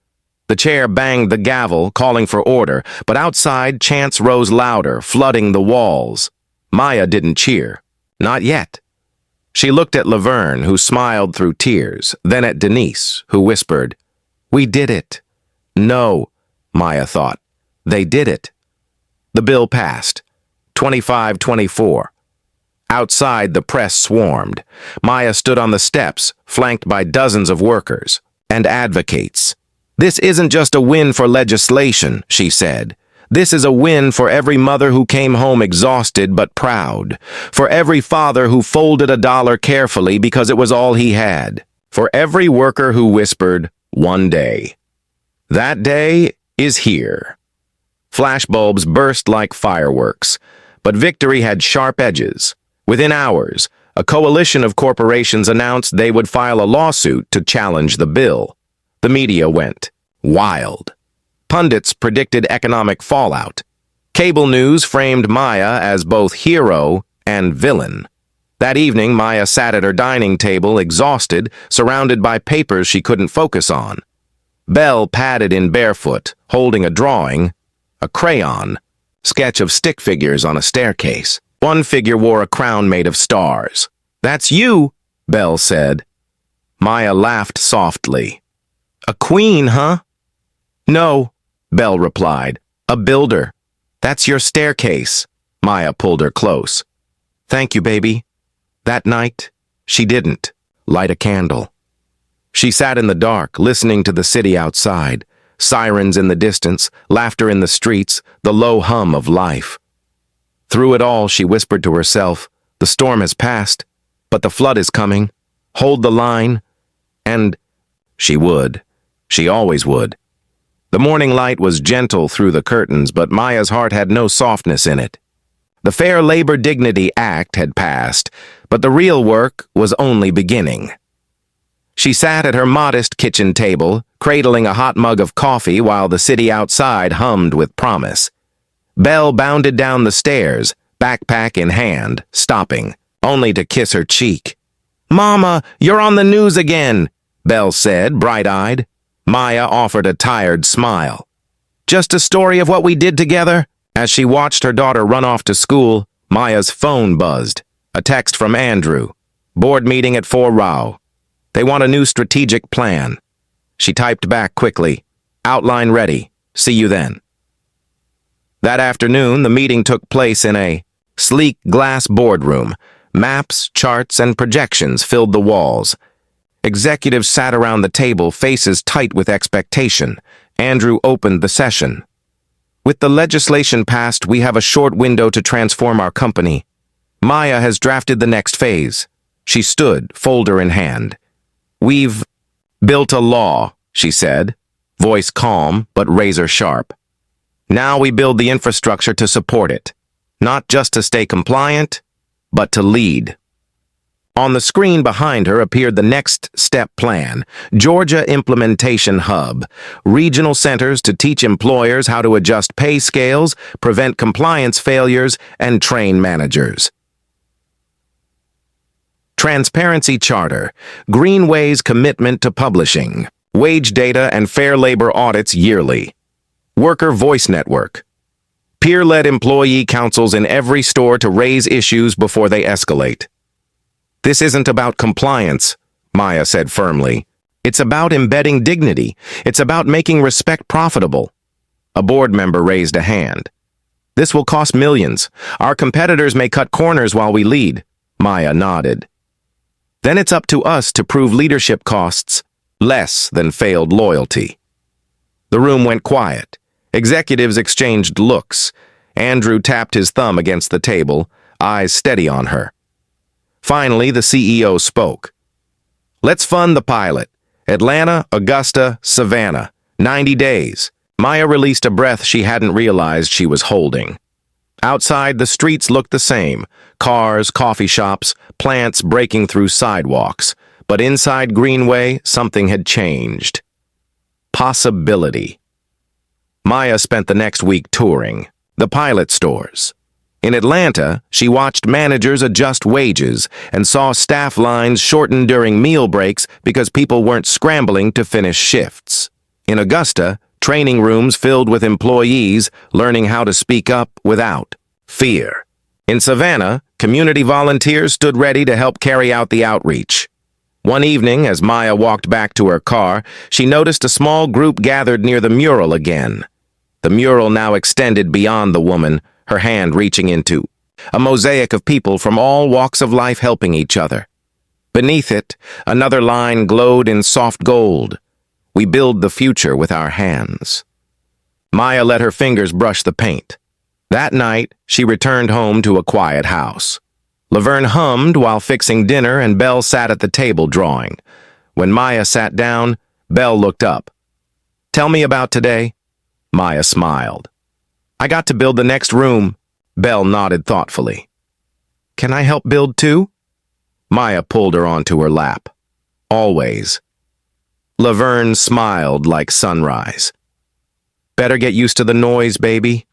The chair banged the gavel, calling for order, but outside chants rose louder, flooding the walls. Maya didn't cheer. Not yet. She looked at Laverne, who smiled through tears, then at Denise, who whispered, "We did it." No, Maya thought. They did it. The bill passed. 25-24. Outside, the press swarmed. Maya stood on the steps, flanked by dozens of workers and advocates. "This isn't just a win for legislation," she said. "This is a win for every mother who came home exhausted but proud, for every father who folded a dollar carefully because it was all he had, for every worker who whispered, 'One day.' That day is here." Flashbulbs burst like fireworks, but victory had sharp edges. Within hours, a coalition of corporations announced they would file a lawsuit to challenge the bill. The media went wild. Pundits predicted economic fallout. Cable news framed Maya as both hero and villain. That evening, Maya sat at her dining table, exhausted, surrounded by papers she couldn't focus on. Belle padded in barefoot, holding a drawing, a crayon, sketch of stick figures on a staircase. One figure wore a crown made of stars. "That's you," Belle said. Maya laughed softly. "A queen, huh?" "No," Belle replied. "A builder. That's your staircase." Maya pulled her close. "Thank you, baby." That night, she didn't light a candle. She sat in the dark, listening to the city outside, sirens in the distance, laughter in the streets, the low hum of life. Through it all, she whispered to herself, "The storm has passed, but the flood is coming. Hold the line." And she would. She always would. The morning light was gentle through the curtains, but Maya's heart had no softness in it. The Fair Labor Dignity Act had passed, but the real work was only beginning. She sat at her modest kitchen table, cradling a hot mug of coffee while the city outside hummed with promise. Belle bounded down the stairs, backpack in hand, stopping, only to kiss her cheek. "Mama, you're on the news again," Belle said, bright-eyed. Maya offered a tired smile. "Just a story of what we did together?" As she watched her daughter run off to school, Maya's phone buzzed. A text from Andrew. "Board meeting at 4 Rao. They want a new strategic plan." She typed back quickly. "Outline ready. See you then." That afternoon, the meeting took place in a sleek glass boardroom. Maps, charts, and projections filled the walls. Executives sat around the table, faces tight with expectation. Andrew opened the session. "With the legislation passed, we have a short window to transform our company. Maya has drafted the next phase." She stood, folder in hand. "We've built a law," she said, voice calm but razor sharp. "Now we build the infrastructure to support it, not just to stay compliant, but to lead." On the screen behind her appeared the next step plan, Georgia Implementation Hub, regional centers to teach employers how to adjust pay scales, prevent compliance failures, and train managers. Transparency Charter, Greenway's commitment to publishing, wage data and fair labor audits yearly. Worker Voice Network, peer-led employee councils in every store to raise issues before they escalate. "This isn't about compliance," Maya said firmly. "It's about embedding dignity. It's about making respect profitable." A board member raised a hand. "This will cost millions. Our competitors may cut corners while we lead." Maya nodded. "Then it's up to us to prove leadership costs less than failed loyalty." The room went quiet. Executives exchanged looks. Andrew tapped his thumb against the table, eyes steady on her. Finally, the CEO spoke. "Let's fund the pilot. Atlanta, Augusta, Savannah. 90 days. Maya released a breath she hadn't realized she was holding. Outside, the streets looked the same. Cars, coffee shops, plants breaking through sidewalks. But inside Greenway, something had changed. Possibility. Maya spent the next week touring the pilot stores. In Atlanta, she watched managers adjust wages and saw staff lines shorten during meal breaks because people weren't scrambling to finish shifts. In Augusta, training rooms filled with employees learning how to speak up without fear. In Savannah, community volunteers stood ready to help carry out the outreach. One evening, as Maya walked back to her car, she noticed a small group gathered near the mural again. The mural now extended beyond the woman, her hand reaching into a mosaic of people from all walks of life helping each other. Beneath it, another line glowed in soft gold. "We build the future with our hands." Maya let her fingers brush the paint. That night, she returned home to a quiet house. Laverne hummed while fixing dinner and Belle sat at the table drawing. When Maya sat down, Belle looked up. "Tell me about today." Maya smiled. "I got to build the next room." Belle nodded thoughtfully. "Can I help build too?" Maya pulled her onto her lap. "Always." Laverne smiled like sunrise. "Better get used to the noise, baby.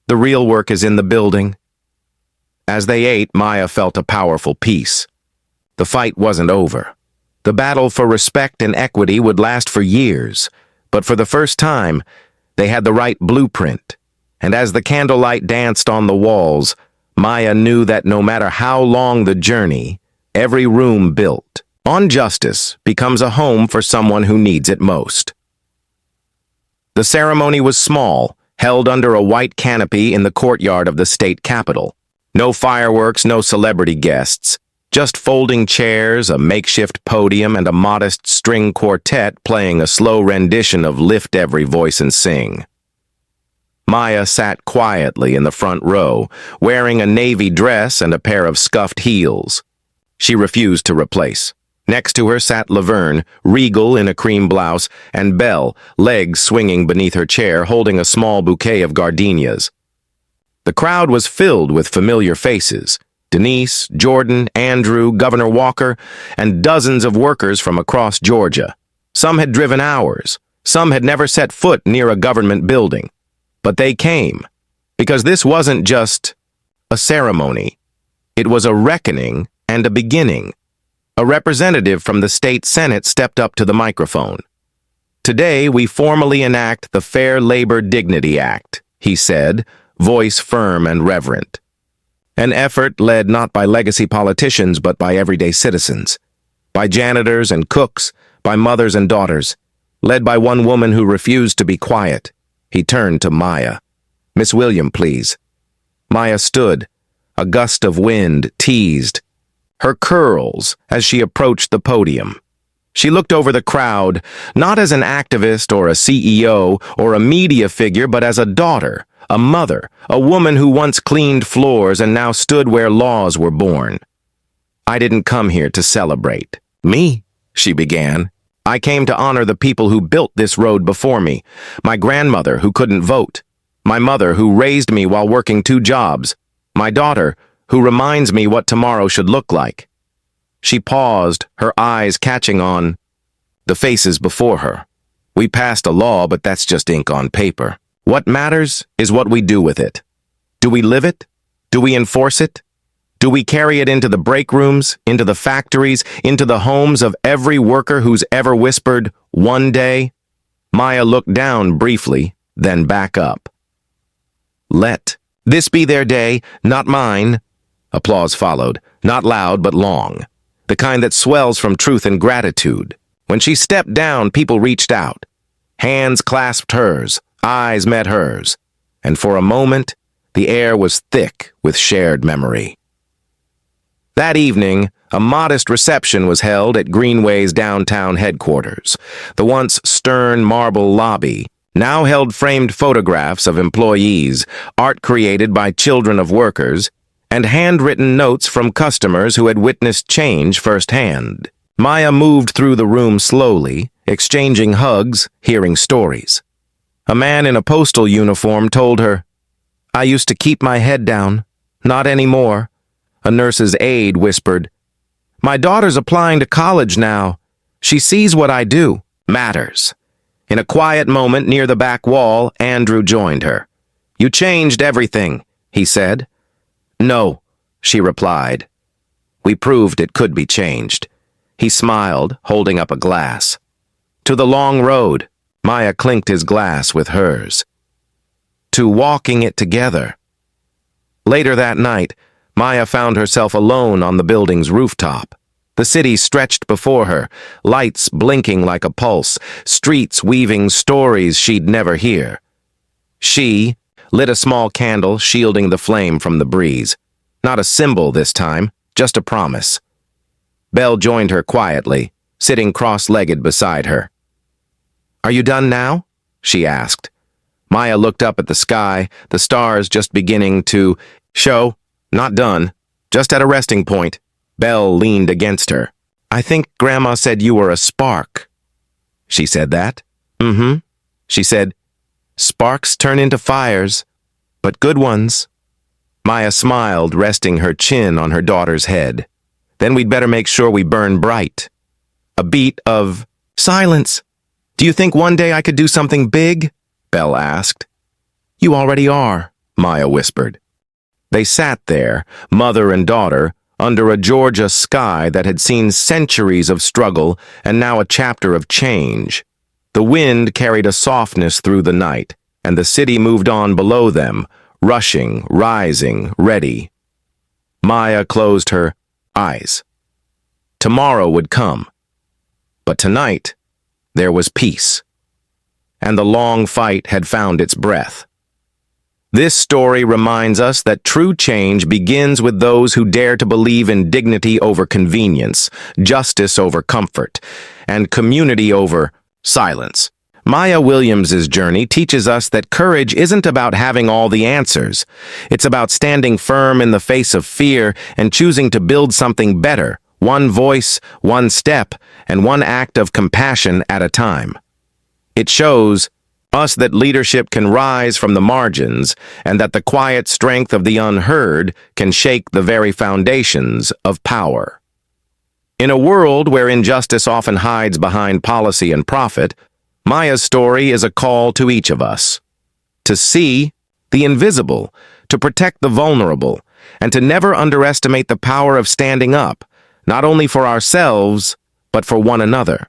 The real work is in the building." As they ate, Maya felt a powerful peace. The fight wasn't over. The battle for respect and equity would last for years, but for the first time, they had the right blueprint. And as the candlelight danced on the walls, Maya knew that no matter how long the journey, every room built on justice becomes a home for someone who needs it most. The ceremony was small, held under a white canopy in the courtyard of the state capitol. No fireworks, no celebrity guests, just folding chairs, a makeshift podium, and a modest string quartet playing a slow rendition of "Lift Every Voice and Sing." Maya sat quietly in the front row, wearing a navy dress and a pair of scuffed heels. She refused to replace. Next to her sat Laverne, regal in a cream blouse, and Belle, legs swinging beneath her chair, holding a small bouquet of gardenias. The crowd was filled with familiar faces. Denise, Jordan, Andrew, Governor Walker, and dozens of workers from across Georgia. Some had driven hours. Some had never set foot near a government building. But they came, because this wasn't just a ceremony. It was a reckoning and a beginning. A representative from the state Senate stepped up to the microphone. "Today, we formally enact the Fair Labor Dignity Act," he said, voice firm and reverent. An effort led not by legacy politicians but by everyday citizens, by janitors and cooks, by mothers and daughters, led by one woman who refused to be quiet. He turned to Maya. "Miss William, please." Maya stood. A gust of wind teased her curls as she approached the podium. She looked over the crowd, not as an activist or a CEO or a media figure, but as a daughter, a mother, a woman who once cleaned floors and now stood where laws were born. "I didn't come here to celebrate. Me," she began. "I came to honor the people who built this road before me. My grandmother who couldn't vote. My mother who raised me while working 2 jobs. My daughter who reminds me what tomorrow should look like." She paused, her eyes catching on the faces before her. "We passed a law, but that's just ink on paper. What matters is what we do with it. Do we live it? Do we enforce it? Do we carry it into the break rooms, into the factories, into the homes of every worker who's ever whispered, 'One day'?" Maya looked down briefly, then back up. "Let this be their day, not mine." Applause followed, not loud but long, the kind that swells from truth and gratitude. When she stepped down, people reached out. Hands clasped hers, eyes met hers, and for a moment, the air was thick with shared memory. That evening, a modest reception was held at Greenway's downtown headquarters. The once stern marble lobby now held framed photographs of employees, art created by children of workers, and handwritten notes from customers who had witnessed change firsthand. Maya moved through the room slowly, exchanging hugs, hearing stories. A man in a postal uniform told her, "I used to keep my head down. Not anymore." A nurse's aide whispered, "My daughter's applying to college now. She sees what I do matters." In a quiet moment near the back wall, Andrew joined her. "You changed everything," he said. "No," she replied. "We proved it could be changed." He smiled, holding up a glass. "To the long road." Maya clinked his glass with hers. "To walking it together." Later that night, Maya found herself alone on the building's rooftop. The city stretched before her, lights blinking like a pulse, streets weaving stories she'd never hear. She lit a small candle, shielding the flame from the breeze. Not a symbol this time, just a promise. Belle joined her quietly, sitting cross-legged beside her. "Are you done now?" she asked. Maya looked up at the sky, the stars just beginning to show. "Not done, just at a resting point." Belle leaned against her. "I think Grandma said you were a spark." "She said that?" "Mm-hmm." She said, "Sparks turn into fires, but good ones." Maya smiled, resting her chin on her daughter's head. "Then we'd better make sure we burn bright." A beat of silence. "Do you think one day I could do something big?" Belle asked. "You already are," Maya whispered. They sat there, mother and daughter, under a Georgia sky that had seen centuries of struggle and now a chapter of change. The wind carried a softness through the night, and the city moved on below them, rushing, rising, ready. Maya closed her eyes. Tomorrow would come. But tonight, there was peace. And the long fight had found its breath. This story reminds us that true change begins with those who dare to believe in dignity over convenience, justice over comfort, and community over silence. Maya Williams's journey teaches us that courage isn't about having all the answers. It's about standing firm in the face of fear and choosing to build something better, one voice, one step, and one act of compassion at a time. It shows us that leadership can rise from the margins and that the quiet strength of the unheard can shake the very foundations of power. In a world where injustice often hides behind policy and profit, Maya's story is a call to each of us to see the invisible, to protect the vulnerable, and to never underestimate the power of standing up, not only for ourselves, but for one another.